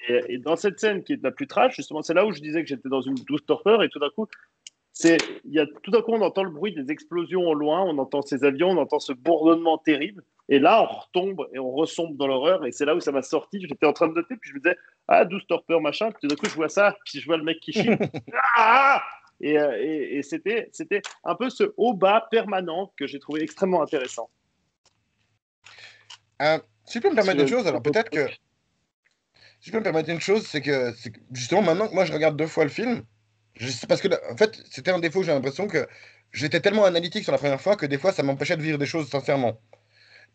[SPEAKER 2] Et dans cette scène qui est la plus trash, justement, c'est là où je disais que j'étais dans une douce torpeur, et tout d'un coup, tout d'un coup, on entend le bruit des explosions au loin, on entend ces avions, on entend ce bourdonnement terrible. Et là, on retombe et on ressombre dans l'horreur. Et c'est là où ça m'a sorti. J'étais en train de noter, puis je me disais, ah, 12 torpeur, machin. Puis tout d'un coup, je vois ça, puis je vois le mec qui chie. Ah et c'était un peu ce haut-bas permanent que j'ai trouvé extrêmement intéressant.
[SPEAKER 1] Si je peux me permettre une chose, alors peut-être que. Si je peux me permettre une chose, c'est que justement maintenant que moi je regarde 2 fois le film, parce que en fait c'était un défaut, j'ai l'impression que j'étais tellement analytique sur la première fois que des fois ça m'empêchait de vivre des choses sincèrement.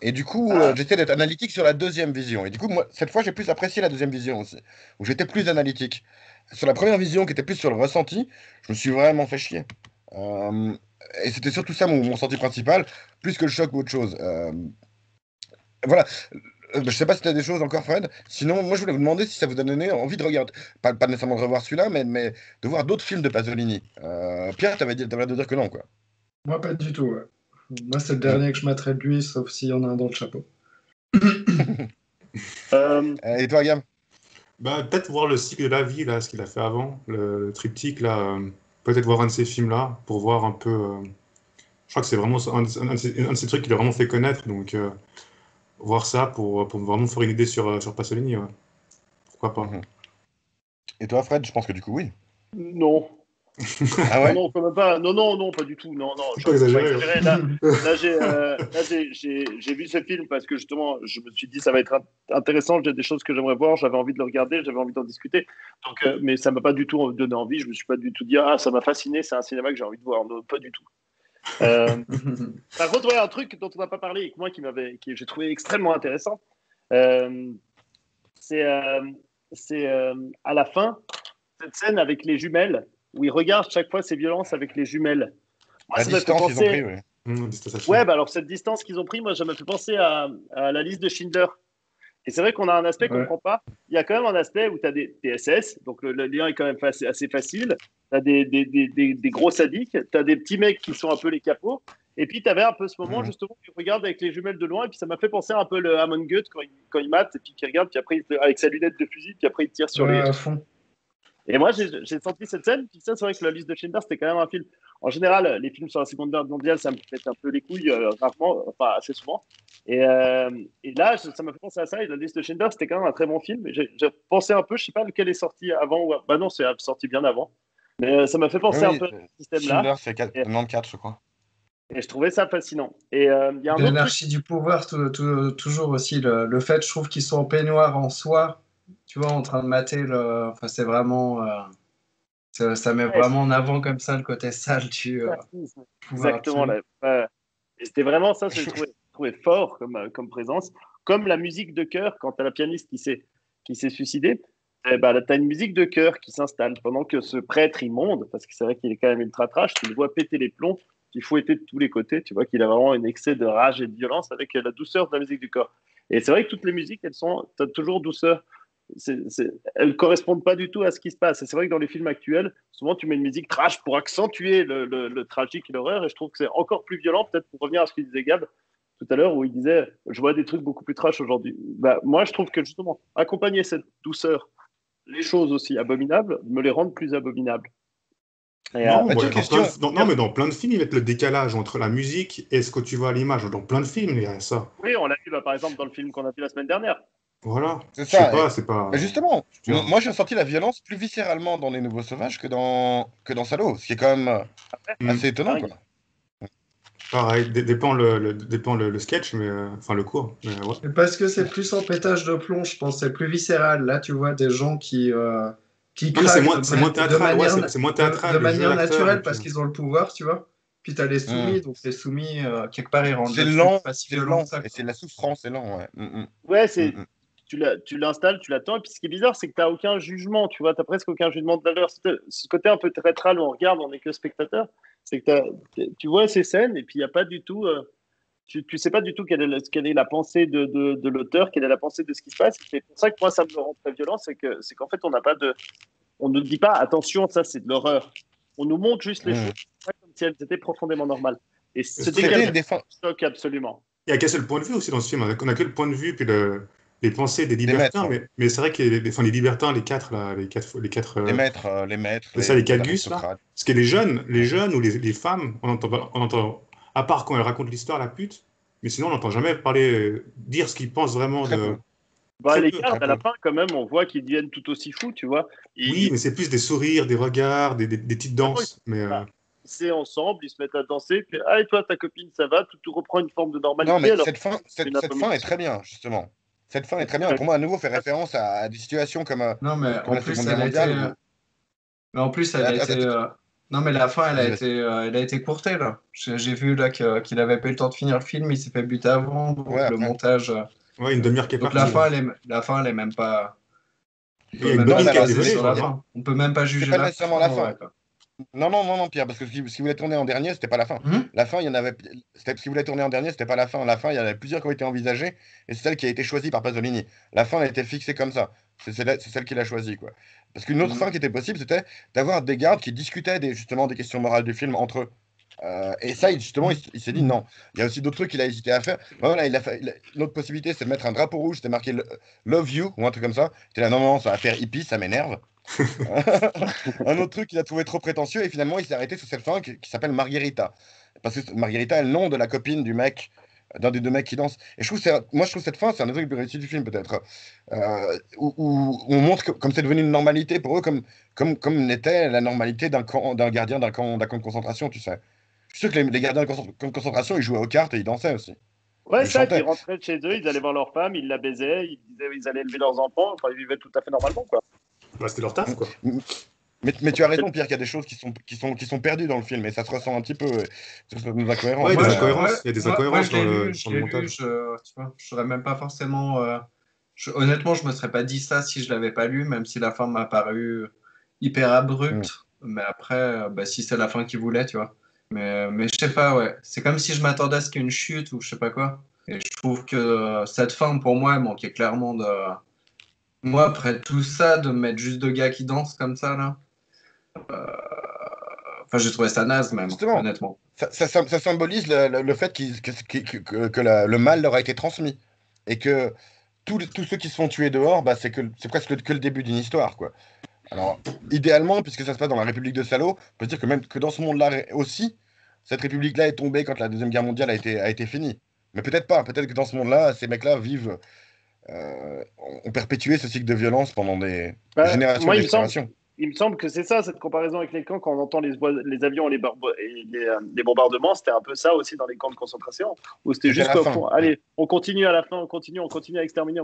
[SPEAKER 1] Et du coup,
[SPEAKER 2] Ah,
[SPEAKER 1] j'essaie d'être analytique sur la deuxième vision. Et du coup, moi, cette fois, j'ai plus apprécié la deuxième vision aussi, où j'étais plus analytique. Sur la première vision, qui était plus sur le ressenti, je me suis vraiment fait chier. Euh, et c'était surtout ça mon ressenti principal, plus que le choc ou autre chose. Voilà. Je sais pas si tu as des choses encore, Fred. Sinon, moi, je voulais vous demander si ça vous a donné envie de regarder, pas nécessairement de revoir celui-là, mais de voir d'autres films de Pasolini. Pierre, t'avais l'air de dire que non, quoi.
[SPEAKER 5] Moi, pas du tout. Ouais. Moi, c'est le
[SPEAKER 1] Mm.
[SPEAKER 5] dernier que je mettrais de lui, sauf s'il y en a un dans le chapeau.
[SPEAKER 1] Et toi, Gam?
[SPEAKER 3] Bah, peut-être voir le cycle de la vie, là, ce qu'il a fait avant, le triptyque, là. Peut-être voir un de ces films-là, pour voir un peu. Je crois que c'est vraiment un de ces trucs qui l'a vraiment fait connaître, donc voir ça pour vraiment faire une idée sur Pasolini, ouais. Pourquoi pas.
[SPEAKER 1] Mhm. Et toi, Fred, je pense que du coup, oui.
[SPEAKER 2] non.
[SPEAKER 1] Ah
[SPEAKER 2] Non,
[SPEAKER 1] ouais?
[SPEAKER 2] non, quand même pas. Non, non, non, pas du tout. Non, non,
[SPEAKER 3] Faut
[SPEAKER 2] je
[SPEAKER 3] pas
[SPEAKER 2] ne pas
[SPEAKER 3] exagérer, hein.
[SPEAKER 2] exagérer. J'ai vu ce film parce que justement, je me suis dit ça va être intéressant. J'ai des choses que j'aimerais voir. J'avais envie de le regarder. J'avais envie d'en discuter. Donc, mais ça m'a pas du tout donné envie. Je me suis pas du tout dit ah ça m'a fasciné. C'est un cinéma que j'ai envie de voir. Non, pas du tout. Euh, Par contre, ouais, un truc dont on n'a pas parlé et que moi que j'ai trouvé extrêmement intéressant, euh, c'est à la fin cette scène avec les jumelles où il regarde chaque fois ses violences avec les jumelles. Moi,
[SPEAKER 1] La
[SPEAKER 2] ça m'a fait
[SPEAKER 1] distance qu'ils ont pris,
[SPEAKER 2] penser.
[SPEAKER 1] oui.
[SPEAKER 2] Ouais, bah alors cette distance qu'ils ont pris, moi, ça m'a fait penser à la liste de Schindler. Et c'est vrai qu'on a un aspect qu'on ne
[SPEAKER 5] Ouais.
[SPEAKER 2] comprend pas. Il y a quand même un aspect où tu as des SS, donc le lien est quand même assez facile. Tu as des gros sadiques, tu as des petits mecs qui sont un peu les capots. Et puis tu avais un peu ce moment, justement, où tu regardes avec les jumelles de loin, et puis ça m'a fait penser un peu le Amon Goeth quand il mate, et puis qui regarde, puis après, avec sa lunette de fusil, puis après, il tire sur
[SPEAKER 5] Ouais,
[SPEAKER 2] les.
[SPEAKER 5] à fond.
[SPEAKER 2] Et moi, j'ai senti cette scène. Puis ça, c'est vrai que la liste de Schindler, c'était quand même un film. En général, les films sur la Seconde Guerre mondiale, ça me pète un peu les couilles, rarement, enfin assez souvent. Et là, ça m'a fait penser à ça. Et la liste de Schindler, c'était quand même un très bon film. Et j'ai pensé un peu, je sais pas lequel est sorti avant ou. Bah non, c'est sorti bien avant. Mais ça m'a fait penser un
[SPEAKER 1] Oui,
[SPEAKER 2] peu à ce système-là.
[SPEAKER 1] Schindler, c'est 94, je crois.
[SPEAKER 2] Et je trouvais ça fascinant. Et il y a un autre truc.
[SPEAKER 5] L'anarchie du pouvoir, toujours aussi. Le fait, je trouve qu'ils sont en peignoir en soi, tu vois, en train de mater le. Enfin, c'est vraiment. Ça met
[SPEAKER 2] Ouais,
[SPEAKER 5] vraiment en avant comme ça le côté sale du pouvoir
[SPEAKER 2] exactement.
[SPEAKER 5] absolu.
[SPEAKER 2] Là. Et c'était vraiment ça, j'ai trouvé fort comme présence. Comme la musique de chœur, quand tu as la pianiste qui s'est suicidée, tu as une musique de chœur qui s'installe pendant que ce prêtre immonde, parce que c'est vrai qu'il est quand même ultra trash, tu le vois péter les plombs, qu'il fouettait de tous les côtés, tu vois qu'il a vraiment un excès de rage et de violence avec la douceur de la musique du corps. Et c'est vrai que toutes les musiques, t'as toujours douceur. Elles ne correspondent pas du tout à ce qui se passe. Et c'est vrai que dans les films actuels, souvent tu mets une musique trash pour accentuer le tragique et l'horreur. Et je trouve que c'est encore plus violent, peut-être pour revenir à ce qu'il disait Gab tout à l'heure, où il disait je vois des trucs beaucoup plus trash aujourd'hui. Bah, moi, je trouve que justement, accompagner cette douceur, les choses aussi abominables, me les rendent plus abominables. Et,
[SPEAKER 3] Non,
[SPEAKER 1] Bah, tiens,
[SPEAKER 3] ouais,
[SPEAKER 1] question.
[SPEAKER 3] non, mais dans plein de films, ils mettent le décalage entre la musique et ce que tu vois à l'image. Dans plein de films, il y a ça.
[SPEAKER 2] oui, on l'a vu par exemple dans le film qu'on a vu la semaine dernière.
[SPEAKER 3] Voilà.
[SPEAKER 1] C'est
[SPEAKER 3] Je sais
[SPEAKER 1] ça.
[SPEAKER 3] pas, c'est pas.
[SPEAKER 1] Bah, justement,
[SPEAKER 3] Je veux dire,
[SPEAKER 1] moi j'ai ressenti la violence plus viscéralement dans Les Nouveaux Sauvages que dans Salo, ce qui est quand même assez étonnant,
[SPEAKER 2] Dingue.
[SPEAKER 1] quoi.
[SPEAKER 3] pareil, dépend le sketch, mais enfin le cours. Mais, ouais.
[SPEAKER 5] Et parce que c'est plus en pétage de plomb, je pense, c'est plus viscéral. Là, tu vois des gens qui
[SPEAKER 3] Non, mais c'est
[SPEAKER 5] craquent
[SPEAKER 3] moins théâtral, ouais, c'est moins théâtral,
[SPEAKER 5] de
[SPEAKER 3] le jeu
[SPEAKER 5] manière
[SPEAKER 3] d'acteur, et
[SPEAKER 5] naturelle
[SPEAKER 3] puis.
[SPEAKER 5] parce qu'ils ont le pouvoir, tu vois. Puis t'as les soumis,
[SPEAKER 1] Mm.
[SPEAKER 5] donc les soumis, quelque part, ils rendent
[SPEAKER 1] C'est
[SPEAKER 5] le truc
[SPEAKER 1] lent,
[SPEAKER 5] pas si
[SPEAKER 1] c'est
[SPEAKER 5] violent que
[SPEAKER 1] lent,
[SPEAKER 5] ça,
[SPEAKER 1] et
[SPEAKER 5] quoi.
[SPEAKER 1] c'est de la souffrance, c'est lent, ouais.
[SPEAKER 2] Ouais,
[SPEAKER 1] Mm, mm.
[SPEAKER 2] tu l'installes, tu l'attends. Et puis ce qui est bizarre, c'est que tu n'as aucun jugement, tu vois, tu n'as presque aucun jugement de valeur. Ce côté un peu théâtral où on regarde, on n'est que spectateur, c'est que tu vois ces scènes et puis il n'y a pas du tout. Tu sais pas du tout quelle est la pensée de l'auteur, quelle est la pensée de ce qui se passe. C'est pour ça que moi, ça me rend très violent, c'est qu'en fait, on n'a pas de. On ne dit pas, attention, ça c'est de l'horreur. On nous montre juste les choses
[SPEAKER 1] Mm.
[SPEAKER 2] pas comme si elles étaient profondément normales. Et ce
[SPEAKER 3] C'est très
[SPEAKER 1] C'était
[SPEAKER 2] décalage
[SPEAKER 1] une défense
[SPEAKER 2] choque absolument.
[SPEAKER 3] Il n'y a qu'un seul point de vue aussi dans ce film. On n'a que le point de vue, puis les pensées des
[SPEAKER 1] des maîtres,
[SPEAKER 3] libertins.
[SPEAKER 1] hein.
[SPEAKER 3] Mais c'est vrai que enfin, les libertins, les quatre, là,
[SPEAKER 1] Les maîtres,
[SPEAKER 3] c'est ça, les quatre
[SPEAKER 1] les
[SPEAKER 3] gus, là.
[SPEAKER 1] aristocrates.
[SPEAKER 3] Parce que les jeunes ou les femmes, on entend, à part quand elles racontent l'histoire, la pute, mais sinon on n'entend jamais parler, dire ce qu'ils pensent vraiment
[SPEAKER 1] Très
[SPEAKER 3] de.
[SPEAKER 1] peu,
[SPEAKER 2] Bah,
[SPEAKER 3] Très
[SPEAKER 2] les
[SPEAKER 3] peu.
[SPEAKER 2] gardes,
[SPEAKER 1] très
[SPEAKER 2] à la
[SPEAKER 1] peu.
[SPEAKER 2] fin, quand même, on voit qu'ils deviennent tout aussi fous, tu vois.
[SPEAKER 3] Oui,
[SPEAKER 2] Ils,
[SPEAKER 3] mais c'est plus des sourires, des regards, des petites
[SPEAKER 2] vraiment,
[SPEAKER 3] danses. Mais
[SPEAKER 2] bah, c'est ensemble, ils se mettent à danser, puis ah, et toi, ta copine, ça va, tout reprend une forme de
[SPEAKER 1] Non,
[SPEAKER 2] normalité,
[SPEAKER 1] mais
[SPEAKER 2] alors c'est une
[SPEAKER 1] cette fin est
[SPEAKER 2] abomination.
[SPEAKER 1] très bien, justement. Cette fin est
[SPEAKER 2] Et
[SPEAKER 1] très
[SPEAKER 2] puis,
[SPEAKER 1] bien. Pour moi, à nouveau, fait référence à des situations
[SPEAKER 5] Non, mais
[SPEAKER 1] comme
[SPEAKER 5] en
[SPEAKER 1] la Seconde
[SPEAKER 5] plus,
[SPEAKER 1] Guerre
[SPEAKER 5] elle a été.
[SPEAKER 1] mondiale où.
[SPEAKER 5] Mais en plus, elle a été. Non, mais la fin,
[SPEAKER 1] Vas-y, vas-y.
[SPEAKER 5] elle a été courtée, là. J'ai vu là qu'il avait pas eu le temps de finir le film, il s'est fait buter avant,
[SPEAKER 1] Ouais,
[SPEAKER 5] donc le
[SPEAKER 1] après.
[SPEAKER 5] montage.
[SPEAKER 3] ouais, une demi-heure qui est
[SPEAKER 5] Donc
[SPEAKER 3] partie, là.
[SPEAKER 5] la fin, elle est même pas. On
[SPEAKER 3] Il y
[SPEAKER 5] peut
[SPEAKER 3] a une
[SPEAKER 5] même
[SPEAKER 1] Non,
[SPEAKER 5] pas
[SPEAKER 3] bobine
[SPEAKER 1] mais
[SPEAKER 5] se
[SPEAKER 3] qui a
[SPEAKER 1] alors,
[SPEAKER 3] été
[SPEAKER 5] baser
[SPEAKER 3] volée, je
[SPEAKER 5] sur la
[SPEAKER 3] crois, non?
[SPEAKER 5] fin. On peut même pas
[SPEAKER 1] c'est
[SPEAKER 5] juger
[SPEAKER 1] pas
[SPEAKER 5] la
[SPEAKER 1] nécessairement la
[SPEAKER 5] fin, ouais,
[SPEAKER 1] fin.
[SPEAKER 5] quoi.
[SPEAKER 1] Non, Pierre, parce que ce qu'il voulait tourner en dernier, c'était pas la fin.
[SPEAKER 5] Mhm.
[SPEAKER 1] La fin, il y en avait. Ce qu'il voulait tourner en dernier, c'était pas la fin. La fin, il y en avait plusieurs qui ont été envisagées, et c'est celle qui a été choisie par Pasolini. La fin, elle a été fixée comme ça. C'est celle qu'il a choisie, quoi. Parce qu'une autre
[SPEAKER 5] Mhm.
[SPEAKER 1] fin qui était possible, c'était d'avoir des gardes qui discutaient justement des questions morales du film entre eux. Et ça, justement, il s'est dit non. Il y a aussi d'autres trucs qu'il a hésité à faire. Ben voilà, une autre possibilité, c'est de mettre un drapeau rouge, c'était marqué Love You ou un truc comme ça. C'était là, non, non, ça va faire hippie, ça m'énerve. Un autre truc qu'il a trouvé trop prétentieux et finalement il s'est arrêté sur cette fin qui s'appelle Margherita. Parce que Margherita est le nom de la copine du mec, d'un des deux mecs qui danse. Et moi je trouve cette fin, c'est un des trucs les plus réussis du film peut-être. Où on montre comme c'est devenu une normalité pour eux, comme l'était la normalité d'un gardien d'un camp de concentration, tu sais. Je suis sûr que les gardiens camp de concentration, ils jouaient aux cartes et ils dansaient aussi.
[SPEAKER 2] Ouais,
[SPEAKER 1] Et ils
[SPEAKER 2] ça, qui
[SPEAKER 1] chantaient.
[SPEAKER 2] rentraient de chez eux, ils allaient voir leur femme, ils la baisaient, ils disaient ils allaient élever leurs enfants, enfin, ils vivaient tout à fait normalement, quoi.
[SPEAKER 3] Bah, c'était leur taf, quoi.
[SPEAKER 1] Mais tu as raison, Pierre, qu'il y a des choses qui sont perdues dans le film et ça se ressent un petit peu sur certaines
[SPEAKER 3] Ouais,
[SPEAKER 1] incohérences.
[SPEAKER 3] il y a des
[SPEAKER 1] Mais,
[SPEAKER 3] incohérences. Il y a des
[SPEAKER 5] Moi,
[SPEAKER 3] incohérences
[SPEAKER 5] je l'ai lu,
[SPEAKER 3] dans le montage.
[SPEAKER 5] tu vois, je saurais même pas forcément. Honnêtement, je me serais pas dit ça si je l'avais pas lu, même si la fin m'a paru hyper
[SPEAKER 1] mm,
[SPEAKER 5] abrupte. Mais après, bah, si c'est la fin qu'il voulait, tu vois. Mais je sais pas, ouais. C'est comme si je m'attendais à ce qu'il y ait une chute ou je sais pas quoi. Et je trouve que cette fin, pour moi, elle manquait clairement de. Moi, après tout ça, de me mettre juste deux gars qui dansent comme ça, là. Enfin, j'ai trouvé ça naze, même,
[SPEAKER 1] justement,
[SPEAKER 5] honnêtement.
[SPEAKER 1] ça symbolise le fait que le mal leur a été transmis et que tous ceux qui se font tuer dehors, bah, c'est presque que le début d'une histoire, quoi. Alors, idéalement, puisque ça se passe dans la République de Salo, on peut se dire que même que dans ce monde-là aussi, cette République-là est tombée quand la Deuxième Guerre mondiale a été finie. Mais peut-être pas. Peut-être que dans ce monde-là, ces mecs-là ont perpétué ce cycle de violence pendant des
[SPEAKER 2] Bah,
[SPEAKER 1] générations et
[SPEAKER 2] moi,
[SPEAKER 1] des générations.
[SPEAKER 2] il me semble que c'est ça, cette comparaison avec les camps, quand on entend les avions et les bombardements, c'était un peu ça aussi dans les camps de concentration, où c'était
[SPEAKER 1] C'était
[SPEAKER 2] juste
[SPEAKER 1] la
[SPEAKER 2] au
[SPEAKER 1] fin.
[SPEAKER 2] fond, allez, on continue à la fin, on continue à exterminer,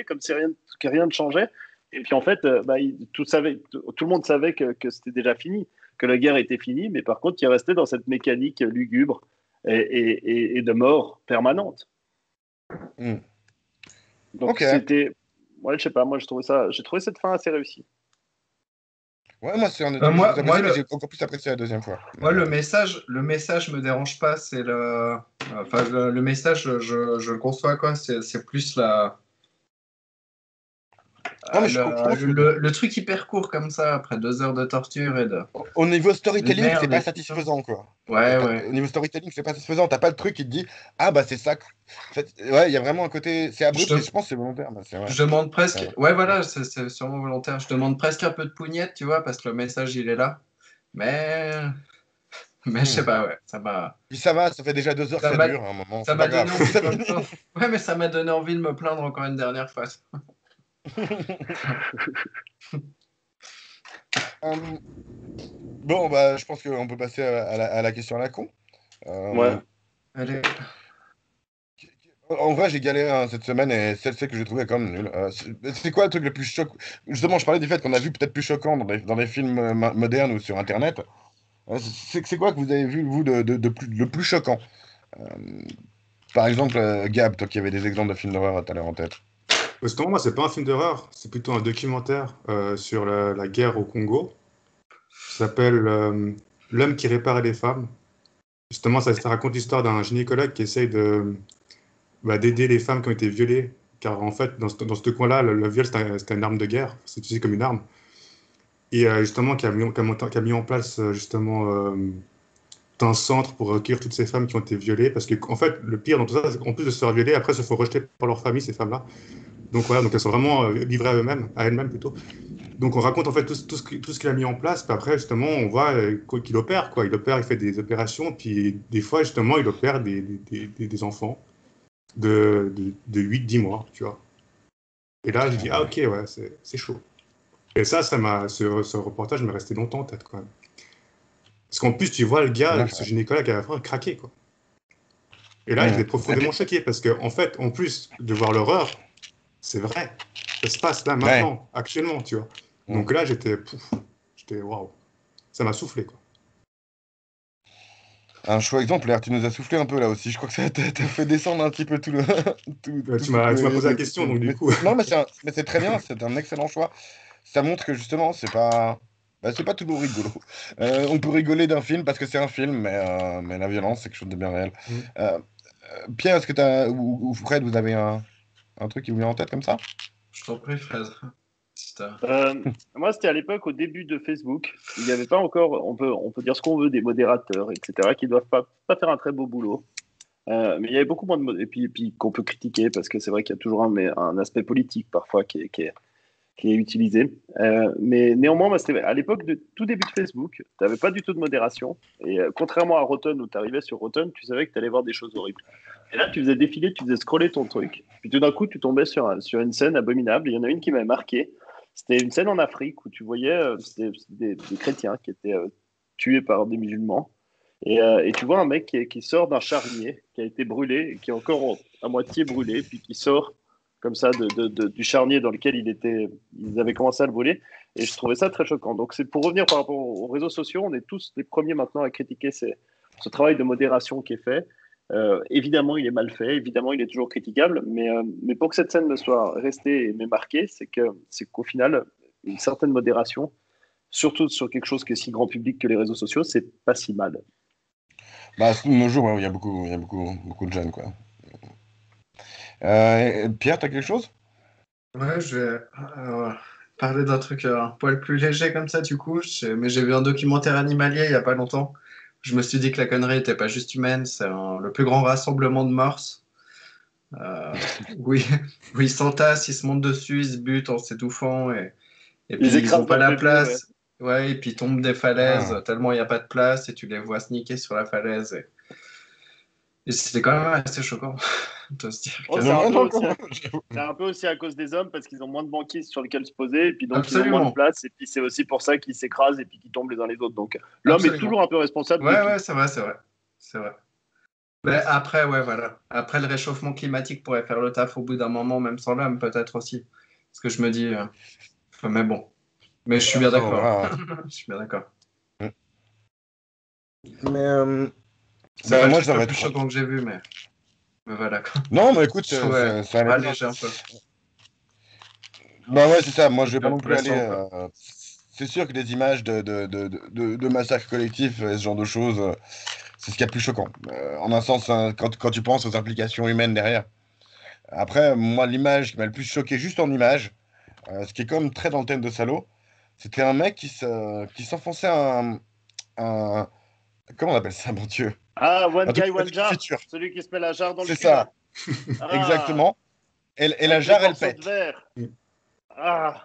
[SPEAKER 2] comme si rien ne changeait. Et puis en fait, bah, tout le monde savait que c'était déjà fini, que la guerre était finie, mais par contre, il restait dans cette mécanique lugubre et de mort permanente.
[SPEAKER 1] Hmm.
[SPEAKER 2] Donc
[SPEAKER 1] Ok.
[SPEAKER 2] c'était, ouais, je sais pas, moi j'ai trouvé cette fin assez réussie.
[SPEAKER 1] Ouais, moi, c'est un des trucs que j'ai plus
[SPEAKER 5] Moi,
[SPEAKER 1] apprécié, mais j'ai encore plus apprécié la deuxième fois.
[SPEAKER 5] moi, le message me dérange pas. C'est le, enfin, le message, je le conçois quoi. C'est plus
[SPEAKER 1] Non, mais je pense que
[SPEAKER 5] le truc hyper court comme ça après 2 heures de torture et
[SPEAKER 1] au niveau
[SPEAKER 5] de
[SPEAKER 1] storytelling, c'est
[SPEAKER 5] merde
[SPEAKER 1] pas
[SPEAKER 5] et tout ça.
[SPEAKER 1] satisfaisant, quoi.
[SPEAKER 5] Ouais, ouais.
[SPEAKER 1] Au niveau storytelling, c'est pas satisfaisant. T'as pas le truc qui te dit, ah bah c'est ça. En fait, ouais, il y a vraiment un côté, c'est
[SPEAKER 5] Je,
[SPEAKER 1] abrupt et
[SPEAKER 5] te-
[SPEAKER 1] je pense que c'est volontaire. Mais c'est vrai.
[SPEAKER 5] je demande
[SPEAKER 1] C'est
[SPEAKER 5] presque.
[SPEAKER 1] vrai.
[SPEAKER 5] Ouais, voilà, c'est sûrement volontaire. Je demande presque un peu de pougnette, tu vois, parce que le message il est là. Mais, mais je sais
[SPEAKER 1] Hmm.
[SPEAKER 5] pas, ouais. Ça m'a.
[SPEAKER 1] Puis ça va, ça fait déjà 2 heures que
[SPEAKER 5] Ça
[SPEAKER 1] ça
[SPEAKER 5] m'a
[SPEAKER 1] dure à un moment,
[SPEAKER 5] ça
[SPEAKER 1] c'est
[SPEAKER 5] m'a
[SPEAKER 1] pas
[SPEAKER 5] donné
[SPEAKER 1] grave, faut que
[SPEAKER 5] envie
[SPEAKER 1] ça
[SPEAKER 5] de me
[SPEAKER 1] finisse.
[SPEAKER 5] plaindre. Ouais, mais ça m'a donné envie de me plaindre encore une dernière fois.
[SPEAKER 1] Euh, bon, bah, je pense qu'on peut passer à la question à la con.
[SPEAKER 2] Ouais.
[SPEAKER 1] Euh,
[SPEAKER 5] Allez.
[SPEAKER 1] En vrai, j'ai galéré hein, cette semaine et celle que j'ai trouvée quand même nulle. C'est quoi le truc le plus choquant? Justement, je parlais du fait qu'on a vu peut-être plus choquant dans des films modernes ou sur Internet. C'est quoi que vous avez vu, vous, le plus choquant? Euh, Par exemple, Gab, toi qui avais des exemples de films d'horreur tout à l'heure en tête.
[SPEAKER 3] Justement, moi, c'est pas un film d'horreur, c'est plutôt un documentaire sur la guerre au Congo. Ça s'appelle L'homme qui réparait les femmes. Justement, ça raconte l'histoire d'un gynécologue qui essaye d'aider les femmes qui ont été violées. Car en fait, dans ce coin-là, le viol, c'était une arme de guerre. C'est utilisé comme une arme. Et justement, qui a mis en place un centre pour recueillir toutes ces femmes qui ont été violées. Parce que, en fait, le pire dans tout ça, c'est qu'en plus de se faire violer, après, elles se font rejeter par leur famille, ces femmes-là. Donc voilà, donc elles sont vraiment livrées à elles-mêmes plutôt. Donc on raconte en fait tout ce qu'il a mis en place, puis après justement on voit qu'il opère, quoi. Il fait des opérations, puis des fois justement il opère des enfants de 8-10 mois, tu vois. Et là je dis, ah ok, ouais, c'est chaud. Et ce reportage m'est resté longtemps en tête, quand même. Parce qu'en plus tu vois le gars, ce gynécologue à la fin craquer, quoi. Et là j'étais profondément choqué, parce qu'en fait, en plus de voir l'horreur, c'est vrai, ça se passe là, maintenant, actuellement, tu vois. Donc là, j'étais waouh, ça m'a soufflé, quoi.
[SPEAKER 1] Un choix exemplaire, tu nous as soufflé un peu là aussi. Je crois que ça t'a fait descendre un petit peu tout le.
[SPEAKER 3] Tu m'as posé la question, donc du coup.
[SPEAKER 1] Non, mais c'est très bien, c'est un excellent choix. Ça montre que justement, c'est pas toujours rigolo. On peut rigoler d'un film parce que c'est un film, mais la violence, c'est quelque chose de bien réel. Pierre, est-ce que ou Fred, vous avez un truc qui vous vient en tête comme ça?
[SPEAKER 4] Je t'en prie, Fred.
[SPEAKER 2] Moi, c'était à l'époque, au début de Facebook. Il n'y avait pas encore, on peut dire ce qu'on veut, des modérateurs, etc., qui ne doivent pas faire un très beau boulot. Mais il y avait beaucoup moins de et puis qu'on peut critiquer, parce que c'est vrai qu'il y a toujours un aspect politique parfois qui est utilisé. Mais néanmoins, moi, c'était à l'époque de tout début de Facebook, tu n'avais pas du tout de modération. Et contrairement à Rotten, où tu arrivais sur Rotten, tu savais que tu allais voir des choses horribles. Et là, tu faisais défiler, tu faisais scroller ton truc. Puis tout d'un coup, tu tombais sur une scène abominable. Il y en a une qui m'avait marqué. C'était une scène en Afrique où tu voyais des chrétiens qui étaient tués par des musulmans. Et tu vois un mec qui sort d'un charnier, qui a été brûlé, qui est encore à moitié brûlé, puis qui sort comme ça du charnier dans lequel ils avaient commencé à le brûler. Et je trouvais ça très choquant. Donc c'est pour revenir par rapport aux réseaux sociaux, on est tous les premiers maintenant à critiquer ce travail de modération qui est fait. Évidemment, il est mal fait, évidemment, il est toujours critiquable, mais pour que cette scène ne soit restée et marquée, c'est qu'au final, une certaine modération, surtout sur quelque chose qui est si grand public que les réseaux sociaux, c'est pas si mal.
[SPEAKER 1] Bah, de nos jours, il y a beaucoup de jeunes, quoi. Pierre, t'as quelque chose?
[SPEAKER 4] Ouais, je vais parler d'un truc un poil plus léger comme ça, du coup. Mais j'ai vu un documentaire animalier il y a pas longtemps. Je me suis dit que la connerie n'était pas juste humaine, c'est le plus grand rassemblement de morses. Oui, où ils s'entassent, ils se montent dessus, ils se butent en s'étouffant et puis ils n'ont pas la place. Ouais, et puis ils tombent des falaises tellement il n'y a pas de place et tu les vois sneaker sur la falaise. Et c'était quand même assez choquant de se dire que...
[SPEAKER 2] C'est un peu aussi à cause des hommes parce qu'ils ont moins de banquises sur lesquelles se poser et puis donc
[SPEAKER 4] Absolument.
[SPEAKER 2] ils ont moins de place et puis c'est aussi pour ça qu'ils s'écrasent et puis qu'ils tombent les uns les autres. Donc l'homme est toujours un peu responsable.
[SPEAKER 4] Ouais, c'est vrai. Mais après, ouais, voilà. Après, le réchauffement climatique pourrait faire le taf au bout d'un moment, même sans l'homme, peut-être aussi. Parce que je me dis... mais bon. Mais je suis bien d'accord. Je suis bien d'accord.
[SPEAKER 1] Mais...
[SPEAKER 4] c'est moi, je plus choquant que j'ai vu, mais voilà. Quoi.
[SPEAKER 1] Non, mais écoute, ça
[SPEAKER 4] va léger un peu.
[SPEAKER 1] Bah ouais, c'est ça. Moi, je vais pas non plus aller... C'est sûr que les images de massacres collectifs et ce genre de choses, c'est ce qu'il y a de plus choquant. En un sens, quand tu penses aux implications humaines derrière. Après, moi, l'image qui m'a le plus choqué, juste en image, ce qui est quand même très dans le thème de Salaud, c'était un mec qui s'enfonçait un... Comment on appelle ça, mon Dieu?
[SPEAKER 2] Ah, One Guy, One Jar. Celui qui se met la jarre dans le cul.
[SPEAKER 1] C'est ça. Exactement. Et la jarre, elle pète.
[SPEAKER 2] Ah.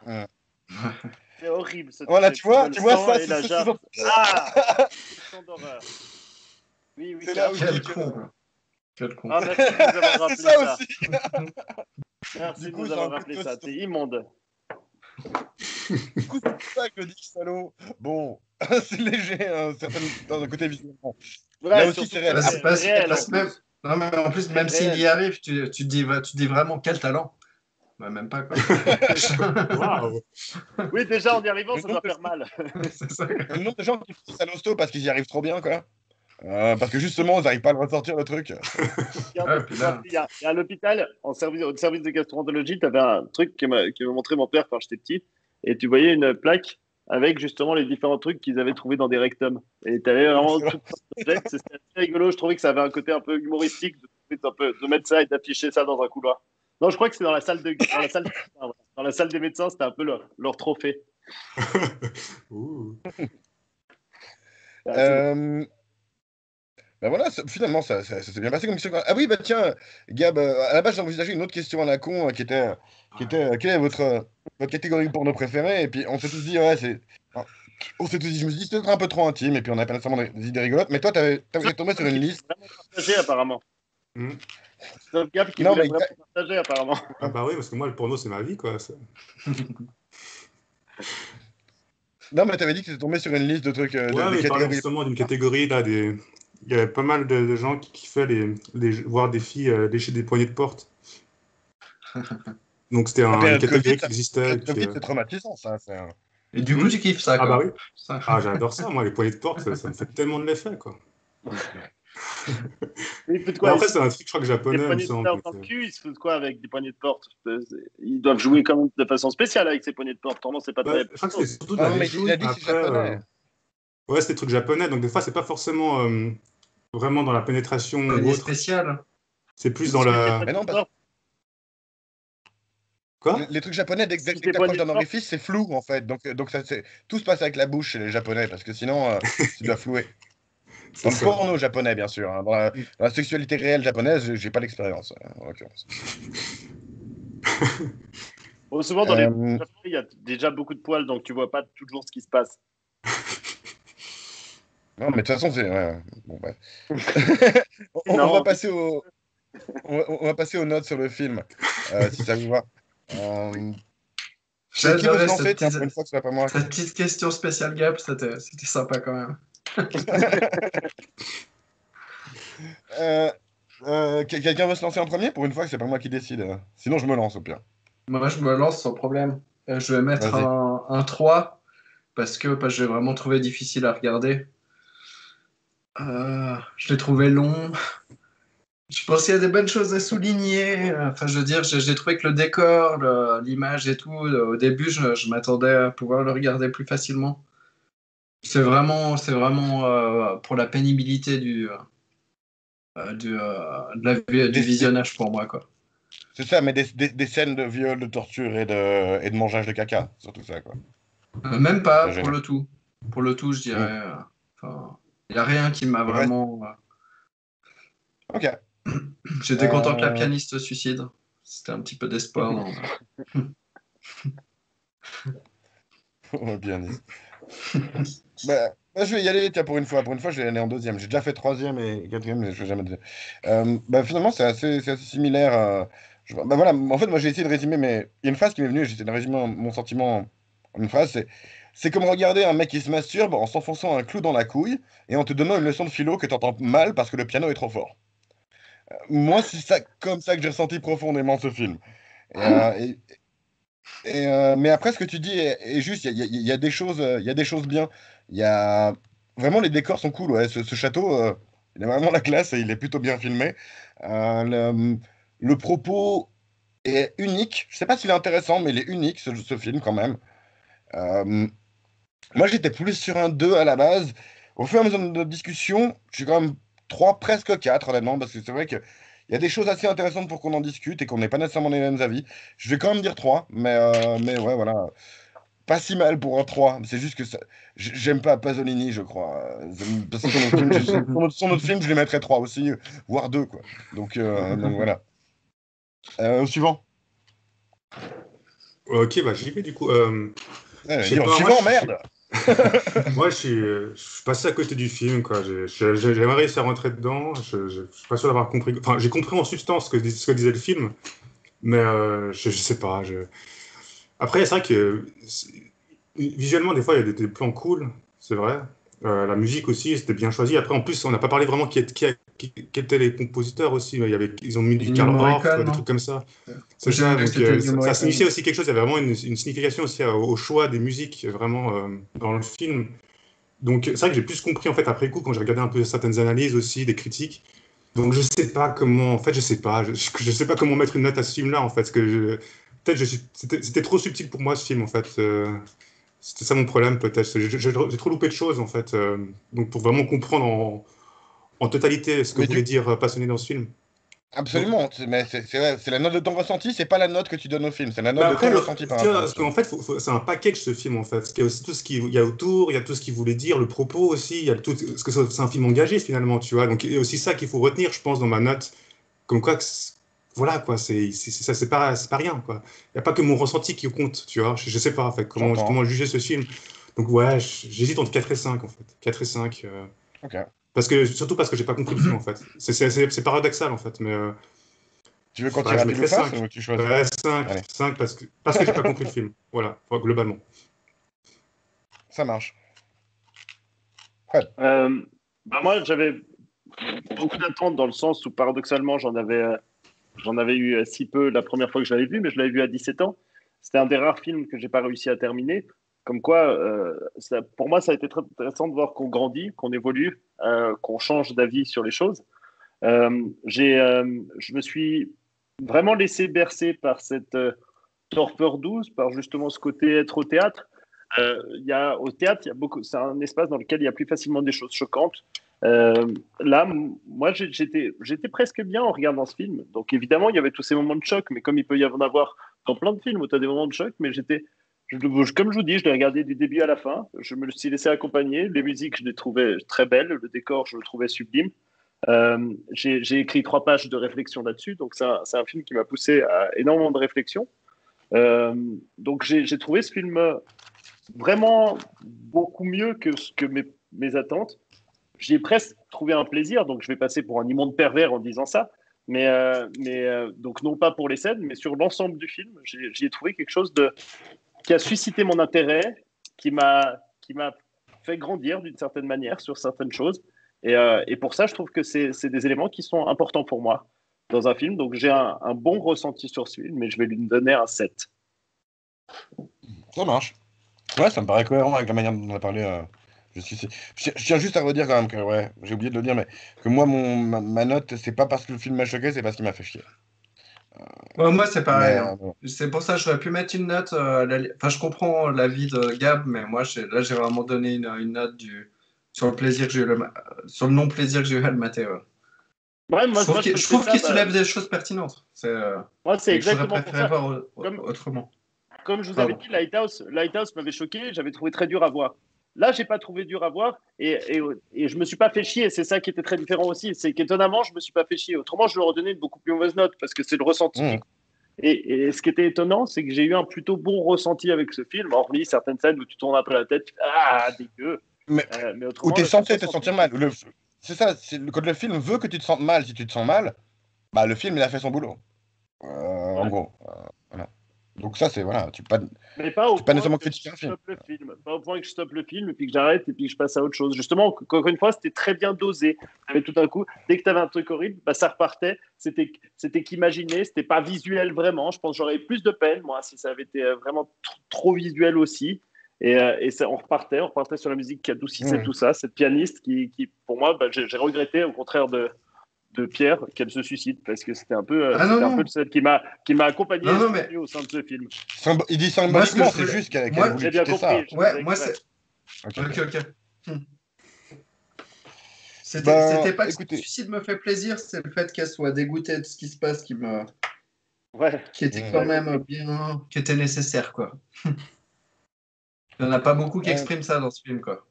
[SPEAKER 2] C'est horrible.
[SPEAKER 1] Voilà, tu vois ça,
[SPEAKER 2] c'est la jarre. Ah. C'est d'horreur. Oui,
[SPEAKER 1] c'est là où
[SPEAKER 4] Quel con.
[SPEAKER 2] Ah, merci de nous avoir rappelé
[SPEAKER 1] ça. Aussi.
[SPEAKER 2] Merci de nous avoir rappelé ça. C'est immonde.
[SPEAKER 1] Du coup, c'est ça que dit Salaud. Bon, c'est léger, dans un côté visuellement.
[SPEAKER 2] Ouais,
[SPEAKER 1] là aussi, c'est réel.
[SPEAKER 4] Non, mais en plus, même s'il y arrive, tu dis vraiment quel talent.
[SPEAKER 5] Bah, même pas, quoi.
[SPEAKER 3] Waouh.
[SPEAKER 2] Oui, déjà, en y arrivant, ça doit faire mal.
[SPEAKER 5] C'est ça.
[SPEAKER 1] Le nombre de gens qui font ça l'hosto parce qu'ils y arrivent trop bien, quoi. Parce que justement, ils n'arrivent pas à le ressortir, le truc.
[SPEAKER 5] Ouais, puis là-
[SPEAKER 2] Il y a à l'hôpital, au service de gastroentérologie, tu avais un truc qui m'a montré mon père quand j'étais petit. Et tu voyais une plaque avec justement les différents trucs qu'ils avaient trouvés dans des rectums. Et tu avais vraiment toutes sortes d'objets. C'était assez rigolo. Je trouvais que ça avait un côté un peu humoristique de mettre ça et d'afficher ça dans un couloir. Non, je crois que c'est dans la salle dans la salle, voilà. Dans la salle des médecins, c'était un peu leur trophée.
[SPEAKER 3] Ouh.
[SPEAKER 1] Euh, Ben voilà, finalement, ça s'est bien passé comme question. Ah oui, bah tiens, Gab, à la base, j'ai envisagé une autre question à la con qui était quelle est votre catégorie porno préférée? Et puis on s'est tous dit, ouais, on s'est tous dit, je me suis dit, c'est peut-être un peu trop intime, et puis on n'a pas nécessairement des idées rigolotes, mais toi, t'avais tombé sur une liste.
[SPEAKER 2] Vraiment partagé, apparemment.
[SPEAKER 3] Hmm.
[SPEAKER 2] C'est un gars qui
[SPEAKER 1] Non,
[SPEAKER 2] voulait
[SPEAKER 1] mais
[SPEAKER 2] vraiment partager, apparemment.
[SPEAKER 3] Ah bah oui, parce que moi, le porno, c'est ma vie, quoi.
[SPEAKER 1] non, mais t'avais dit que t'étais tombé sur une liste de trucs,
[SPEAKER 3] Ouais,
[SPEAKER 1] de
[SPEAKER 3] mais il parlait
[SPEAKER 1] catégories.
[SPEAKER 3] justement d'une catégorie, là, il y a pas mal de gens qui kiffaient voir des filles lécher des poignées de porte. Donc c'était
[SPEAKER 1] La
[SPEAKER 3] une
[SPEAKER 1] période
[SPEAKER 3] catégorie
[SPEAKER 1] Covid,
[SPEAKER 3] qui existait.
[SPEAKER 1] Covid, c'est traumatisant, ça.
[SPEAKER 5] Et du coup, tu kiffes ça,
[SPEAKER 3] Ah bah
[SPEAKER 5] quoi.
[SPEAKER 3] oui.
[SPEAKER 5] Ça.
[SPEAKER 3] Ah, j'adore ça, moi, les poignées de porte, ça me fait tellement de l'effet, quoi.
[SPEAKER 2] Mais ils foutent
[SPEAKER 3] Mais
[SPEAKER 2] quoi?
[SPEAKER 3] après, c'est un truc, je crois que
[SPEAKER 2] Des
[SPEAKER 3] japonais, il me
[SPEAKER 2] poignées de
[SPEAKER 3] semble.
[SPEAKER 2] porte dans le cul, ils se foutent quoi avec des poignées de porte? Ils doivent jouer quand même de façon spéciale avec ces poignées de porte. Vraiment, c'est pas
[SPEAKER 3] Bah,
[SPEAKER 2] très.
[SPEAKER 3] je crois que c'est surtout de
[SPEAKER 1] Ah
[SPEAKER 3] la
[SPEAKER 1] non, mais il
[SPEAKER 3] léchouille.
[SPEAKER 1] a dit que c'est
[SPEAKER 3] Après,
[SPEAKER 1] japonais.
[SPEAKER 3] ouais, c'est des trucs japonais, donc des fois, c'est pas forcément vraiment dans la pénétration
[SPEAKER 5] Il
[SPEAKER 3] ou
[SPEAKER 5] est
[SPEAKER 3] autre.
[SPEAKER 5] spécial.
[SPEAKER 3] C'est plus dans la.
[SPEAKER 1] Mais non, parce
[SPEAKER 3] Quoi?
[SPEAKER 1] Les trucs japonais, dès
[SPEAKER 2] Si
[SPEAKER 1] que
[SPEAKER 2] tes
[SPEAKER 1] tu approches
[SPEAKER 2] poignées de
[SPEAKER 1] d'un
[SPEAKER 2] porte,
[SPEAKER 1] orifice, c'est flou en fait. Donc tout se passe avec la bouche chez les japonais, parce que sinon, tu dois flouer.
[SPEAKER 3] C'est
[SPEAKER 1] Dans le
[SPEAKER 3] ça.
[SPEAKER 1] porno japonais, bien sûr. Hein. Dans la sexualité réelle japonaise, j'ai pas l'expérience, en l'occurrence.
[SPEAKER 2] bon, souvent dans les
[SPEAKER 1] Euh,
[SPEAKER 2] il y a déjà beaucoup de poils, donc tu vois pas toujours ce qui se passe.
[SPEAKER 1] non, mais de toute façon, c'est. Ouais, bon, bref. On va
[SPEAKER 2] Non,
[SPEAKER 1] passer on va passer aux notes sur le film, si ça vous va. Qui veut se
[SPEAKER 5] J'adorais
[SPEAKER 1] lancer? Tiens, pour une fois que ce soit pas moi.
[SPEAKER 5] cette petite question spéciale Gap, c'était sympa quand même.
[SPEAKER 1] Quelqu'un veut se lancer en premier? Pour une fois que c'est pas moi qui décide. Sinon, je me lance au pire.
[SPEAKER 5] Moi, je me lance sans problème. Je vais mettre
[SPEAKER 1] Vas-y.
[SPEAKER 5] un 3 parce que je l'ai vraiment trouvé difficile à regarder. Je l'ai trouvé long. Je pense qu'il y a des bonnes choses à souligner. Enfin, je veux dire, j'ai trouvé que le décor, l'image et tout, au début, je m'attendais à pouvoir le regarder plus facilement. C'est vraiment pour la pénibilité du visionnage pour moi, quoi.
[SPEAKER 1] C'est ça, mais des scènes de viol, de torture et de mangeage de caca, surtout ça, quoi.
[SPEAKER 5] Même pas
[SPEAKER 1] Ça
[SPEAKER 5] pour
[SPEAKER 1] gêne.
[SPEAKER 5] le tout. Pour le tout, je dirais.
[SPEAKER 1] Mm.
[SPEAKER 5] Enfin, il n'y a rien qui m'a
[SPEAKER 1] Le reste,
[SPEAKER 5] vraiment.
[SPEAKER 1] ok.
[SPEAKER 5] J'étais content que la
[SPEAKER 1] Euh,
[SPEAKER 5] pianiste se suicide. C'était un petit peu d'espoir.
[SPEAKER 1] Pianiste. Je vais y aller, tiens, pour une fois. Pour une fois, je vais aller en deuxième. J'ai déjà fait troisième et quatrième, mais je vais jamais deuxième. Finalement, c'est assez similaire. Voilà, en fait, moi, j'ai essayé de résumer, mais il y a une phrase qui m'est venue, j'ai essayé de résumer mon sentiment en une phrase, c'est comme regarder un mec qui se masturbe en s'enfonçant un clou dans la couille et en te donnant une leçon de philo que tu entends mal parce que le piano est trop fort. Moi, c'est ça, comme ça que j'ai ressenti profondément ce film. Mais après, ce que tu dis est juste. Il y a des choses, il y a des choses bien. Il y a vraiment les décors sont cool. Ouais. Ce château, il a vraiment la classe et il est plutôt bien filmé. Le propos est unique. Je sais pas s'il est intéressant, mais il est unique ce film quand même. Euh, Moi, j'étais plus sur un 2 à la base. Au fur et à mesure de notre discussion, je suis quand même 3, presque 4, honnêtement, parce que c'est vrai qu'il y a des choses assez intéressantes pour qu'on en discute et qu'on n'ait pas nécessairement les mêmes avis. Je vais quand même dire 3, mais ouais, voilà. Pas si mal pour un 3. C'est juste que j'aime pas Pasolini, je crois. Parce que son autre film, son autre film, je lui mettrais 3 aussi, voire 2, quoi. Donc voilà. Au suivant.
[SPEAKER 3] Ok, bah j'y vais du coup. Je sais
[SPEAKER 1] Dis au
[SPEAKER 3] pas,
[SPEAKER 1] suivant, merde!
[SPEAKER 3] moi je suis passé à côté du film, quoi. J'aimerais réussi à rentrer dedans. Je suis pas sûr d'avoir compris. Enfin, j'ai compris en substance ce que disait le film, mais je sais pas. Après, c'est vrai que visuellement, des fois, il y a des plans cool, c'est vrai. La musique aussi, c'était bien choisi. Après, en plus, on n'a pas parlé vraiment qui qui étaient les compositeurs aussi. Ils ont mis du
[SPEAKER 5] Ennio
[SPEAKER 3] Karl Orff,
[SPEAKER 5] Morricone,
[SPEAKER 3] des
[SPEAKER 5] non?
[SPEAKER 3] trucs comme ça. C'est
[SPEAKER 5] J'ai
[SPEAKER 3] ça,
[SPEAKER 5] vu que
[SPEAKER 3] donc
[SPEAKER 5] c'était Ennio
[SPEAKER 3] ça
[SPEAKER 5] Morricone.
[SPEAKER 3] signifiait aussi quelque chose. Il y avait vraiment une signification aussi au choix des musiques, vraiment, dans le film. Donc c'est vrai que j'ai plus compris, en fait, après coup, quand j'ai regardé un peu certaines analyses aussi, des critiques. Donc je sais pas comment, en fait, je sais pas. Je sais pas comment mettre une note à ce film-là, en fait. Parce que peut-être c'était trop subtil pour moi, ce film, en fait. C'était ça mon problème, peut-être. J'ai trop loupé de choses, en fait. Donc, pour vraiment comprendre en totalité ce que
[SPEAKER 1] Mais
[SPEAKER 3] voulait dire Passionné dans ce film. Donc,
[SPEAKER 1] absolument, mais c'est la note de ton ressenti, c'est pas la note que tu donnes au film, c'est la
[SPEAKER 3] mais
[SPEAKER 1] note de
[SPEAKER 3] après,
[SPEAKER 1] ton ressenti par
[SPEAKER 3] tu vois,
[SPEAKER 1] rapport au
[SPEAKER 3] parce
[SPEAKER 1] film.
[SPEAKER 3] qu'en fait, c'est un package, ce film, en fait. Parce qu'il y a aussi tout ce qu'il y a autour, il y a tout ce qu'il voulait dire, le propos aussi, il y a tout, parce que c'est un film engagé, finalement, tu vois. Donc, il y a aussi ça qu'il faut retenir, je pense, dans ma note. Comme quoi, voilà, quoi, ça, c'est pas rien, quoi. Il n'y a pas que mon ressenti qui compte, tu vois. Je sais pas, en fait,
[SPEAKER 1] J'entends.
[SPEAKER 3] comment juger ce film. Donc, ouais, j'hésite entre 4 et 5, en fait. 4 et 5.
[SPEAKER 1] Ok.
[SPEAKER 3] Surtout parce que j'ai pas compris le film, en fait. C'est paradoxal, en fait, mais
[SPEAKER 1] Tu veux qu'on tire
[SPEAKER 3] ouais, je
[SPEAKER 1] à pile ou
[SPEAKER 3] mettrais
[SPEAKER 1] face
[SPEAKER 3] 5.
[SPEAKER 1] ou tu choisis?
[SPEAKER 3] Ouais, 5,
[SPEAKER 1] Allez,
[SPEAKER 3] 5 parce que j'ai pas compris le film. Voilà, enfin, globalement.
[SPEAKER 1] ça marche. Fred.
[SPEAKER 2] Moi, j'avais beaucoup d'attentes dans le sens où, paradoxalement, j'en avais eu si peu la première fois que je l'avais vu, mais je l'avais vu à 17 ans. C'était un des rares films que j'ai pas réussi à terminer. Comme quoi, pour moi, ça a été très intéressant de voir qu'on grandit, qu'on évolue, qu'on change d'avis sur les choses. Je me suis vraiment laissé bercer par cette torpeur douce, par justement ce côté être au théâtre. Au théâtre, c'est un espace dans lequel il y a plus facilement des choses choquantes. Là, moi, j'étais presque bien en regardant ce film. Donc, évidemment, il y avait tous ces moments de choc, mais comme il peut y en avoir dans plein de films où tu as des moments de choc, mais comme je vous dis, je l'ai regardé du début à la fin. Je me suis laissé accompagner. Les musiques, je les trouvais très belles. Le décor, je le trouvais sublime. J'ai écrit 3 pages de réflexion là-dessus. Donc, c'est un film qui m'a poussé à énormément de réflexion. Donc, j'ai trouvé ce film vraiment beaucoup mieux que ce que mes attentes. J'ai presque trouvé un plaisir, donc je vais passer pour un immonde pervers en disant ça, donc non pas pour les scènes, mais sur l'ensemble du film, j'y ai trouvé quelque chose qui a suscité mon intérêt, qui m'a fait grandir d'une certaine manière sur certaines choses, et pour ça, je trouve que c'est des éléments qui sont importants pour moi dans un film, donc j'ai un bon ressenti sur ce film, mais je vais lui donner un 7.
[SPEAKER 1] Ça marche. Ouais, ça me paraît cohérent avec la manière dont on a parlé. Jusqu'ici. Je tiens juste à redire quand même que, ouais, j'ai oublié de le dire, mais que moi, ma note, c'est pas parce que le film m'a choqué, c'est parce qu'il m'a fait chier.
[SPEAKER 5] Ouais, moi, c'est pareil,
[SPEAKER 1] Mais
[SPEAKER 5] hein. C'est pour ça que j'aurais pu mettre une note. Enfin, je comprends l'avis de Gab, mais moi, là, j'ai vraiment donné une note sur le plaisir que j'ai eu sur le non-plaisir que j'ai eu à le mater. Ouais.
[SPEAKER 2] Ouais,
[SPEAKER 5] Je trouve qu'il soulève des choses pertinentes.
[SPEAKER 2] moi, c'est
[SPEAKER 5] Et que j'aurais
[SPEAKER 2] exactement pour
[SPEAKER 5] préféré
[SPEAKER 2] ça.
[SPEAKER 5] voir
[SPEAKER 2] Comme,
[SPEAKER 5] autrement.
[SPEAKER 2] comme je vous avais
[SPEAKER 5] Pardon.
[SPEAKER 2] dit, Lighthouse m'avait choqué, j'avais trouvé très dur à voir. Là, j'ai pas trouvé dur à voir et je me suis pas fait chier. C'est ça qui était très différent aussi. C'est qu'étonnamment, je me suis pas fait chier. Autrement, je lui aurais donné une beaucoup plus mauvaise note parce que c'est le ressenti qui.
[SPEAKER 1] mmh.
[SPEAKER 2] Et ce qui était étonnant, c'est que j'ai eu un plutôt bon ressenti avec ce film, hormis certaines scènes où tu tournes un peu la tête, ah, dégueu.
[SPEAKER 1] Mais
[SPEAKER 2] Mais
[SPEAKER 1] où
[SPEAKER 2] autrement,
[SPEAKER 1] t'es
[SPEAKER 2] le
[SPEAKER 1] censé te
[SPEAKER 2] ressenti.
[SPEAKER 1] sentir mal. C'est ça, quand le film veut que tu te sentes mal, si tu te sens mal, bah le film, il a fait son boulot. En
[SPEAKER 2] Ouais.
[SPEAKER 1] gros. Voilà. Donc ça, c'est, voilà,
[SPEAKER 2] Mais pas au
[SPEAKER 1] tu peux pas
[SPEAKER 2] point
[SPEAKER 1] nécessairement
[SPEAKER 2] que je
[SPEAKER 1] critiquer un film.
[SPEAKER 2] stoppe le film. Pas au point que je stoppe le film et puis que j'arrête et puis que je passe à autre chose. Justement, encore une fois, c'était très bien dosé. Mais tout d'un coup, dès que tu avais un truc horrible, bah, ça repartait. C'était qu'imaginer, c'était pas visuel vraiment. Je pense que j'aurais eu plus de peine, moi, si ça avait été vraiment trop visuel aussi. Et ça, on repartait sur la musique qui adoucissait
[SPEAKER 1] Mmh.
[SPEAKER 2] tout ça. Cette pianiste pour moi, bah, j'ai regretté, au contraire de Pierre, qu'elle se suicide parce que
[SPEAKER 5] Ah non,
[SPEAKER 2] c'était un peu
[SPEAKER 5] non.
[SPEAKER 2] celle qui m'a accompagné et
[SPEAKER 5] Non, non, mais
[SPEAKER 2] soutenu au sein de ce film.
[SPEAKER 1] Il dit
[SPEAKER 5] moi, ce que
[SPEAKER 1] symboliquement,
[SPEAKER 5] je
[SPEAKER 1] c'est
[SPEAKER 5] voulais.
[SPEAKER 1] juste qu'elle a
[SPEAKER 5] Moi,
[SPEAKER 1] voulu
[SPEAKER 2] J'ai bien
[SPEAKER 1] quitter ça.
[SPEAKER 2] compris, je
[SPEAKER 5] ouais,
[SPEAKER 2] faisais
[SPEAKER 5] moi,
[SPEAKER 2] exprès.
[SPEAKER 5] c'est.
[SPEAKER 1] Ok,
[SPEAKER 5] Ok,
[SPEAKER 1] ok.
[SPEAKER 5] ok. Hmm.
[SPEAKER 1] Ben,
[SPEAKER 5] C'était pas que ce
[SPEAKER 1] écoutez.
[SPEAKER 5] suicide me fait plaisir, c'est le fait qu'elle soit dégoûtée de ce qui se passe
[SPEAKER 2] Ouais,
[SPEAKER 5] qui était
[SPEAKER 1] Mmh.
[SPEAKER 5] quand
[SPEAKER 2] j'avais
[SPEAKER 5] même
[SPEAKER 2] compris.
[SPEAKER 5] bien, qui était nécessaire, quoi. Il n'y en a pas beaucoup qui
[SPEAKER 1] Euh,
[SPEAKER 5] expriment ça dans ce film, quoi.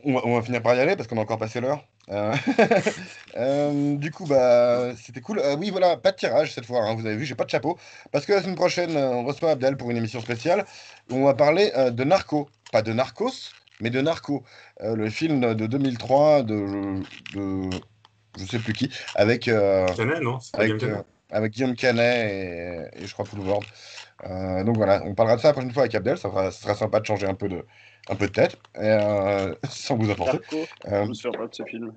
[SPEAKER 1] on va finir par y aller parce qu'on a encore passé l'heure. Euh, du coup, bah, c'était cool. Oui, voilà, pas de tirage cette fois, hein, vous avez vu, j'ai pas de chapeau. Parce que la semaine prochaine, on reçoit Abdel pour une émission spéciale où on va parler de Narco. Pas de Narcos, mais de Narco. Le film de 2003 de je sais plus qui, avec,
[SPEAKER 3] Canet, non? C'est pas Guillaume
[SPEAKER 1] avec
[SPEAKER 3] Canet?
[SPEAKER 1] avec Guillaume Canet et je crois Poulvord. Donc voilà, on parlera de ça la prochaine fois avec Abdel. Ça sera sympa de changer un peu de tête, sans vous apporter.
[SPEAKER 2] Marco,
[SPEAKER 1] Euh,
[SPEAKER 2] je me souviens pas de ce film.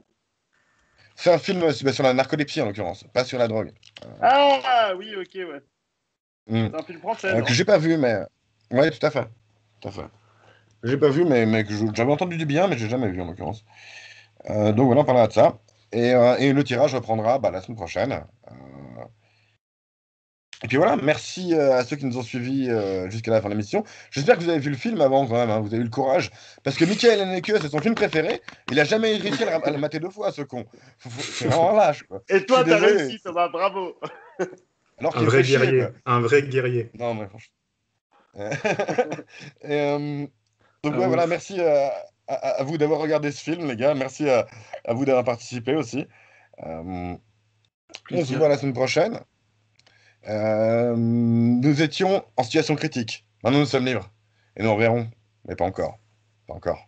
[SPEAKER 1] c'est un film sur la narcolepsie en l'occurrence, pas sur la drogue.
[SPEAKER 2] Ah oui, ok, ouais.
[SPEAKER 1] Mm.
[SPEAKER 2] C'est un film français, non?
[SPEAKER 1] Que j'ai pas vu, mais ouais, tout à fait, tout à fait. J'ai pas vu, mais que j'avais entendu du bien, mais j'ai jamais vu en l'occurrence. Donc voilà, on parlera de ça. Et le tirage reprendra la semaine prochaine. Et puis voilà, merci à ceux qui nous ont suivis jusqu'à la fin de l'émission. J'espère que vous avez vu le film avant quand même, hein, vous avez eu le courage. Parce que Michael Haneke, c'est son film préféré. Il a jamais réussi à le mater 2 fois, ce con. C'est vraiment un lâche, quoi.
[SPEAKER 2] Et
[SPEAKER 1] Je
[SPEAKER 2] toi,
[SPEAKER 1] suis
[SPEAKER 2] t'as
[SPEAKER 1] désolé.
[SPEAKER 2] réussi, Thomas, bravo!
[SPEAKER 1] Alors
[SPEAKER 3] Un
[SPEAKER 1] qu'il me
[SPEAKER 3] vrai
[SPEAKER 1] fait chier,
[SPEAKER 3] guerrier.
[SPEAKER 1] quoi.
[SPEAKER 3] Un vrai guerrier.
[SPEAKER 1] Non, mais franchement. Et, donc
[SPEAKER 5] Ah,
[SPEAKER 1] ouais, voilà,
[SPEAKER 5] ouf.
[SPEAKER 1] merci à vous d'avoir regardé ce film, les gars. Merci à vous d'avoir participé aussi. Euh, on se
[SPEAKER 5] Plaisir.
[SPEAKER 1] voit la semaine prochaine. Nous étions en situation critique. Maintenant, nous sommes libres. Et nous reverrons. Mais pas encore. Pas encore.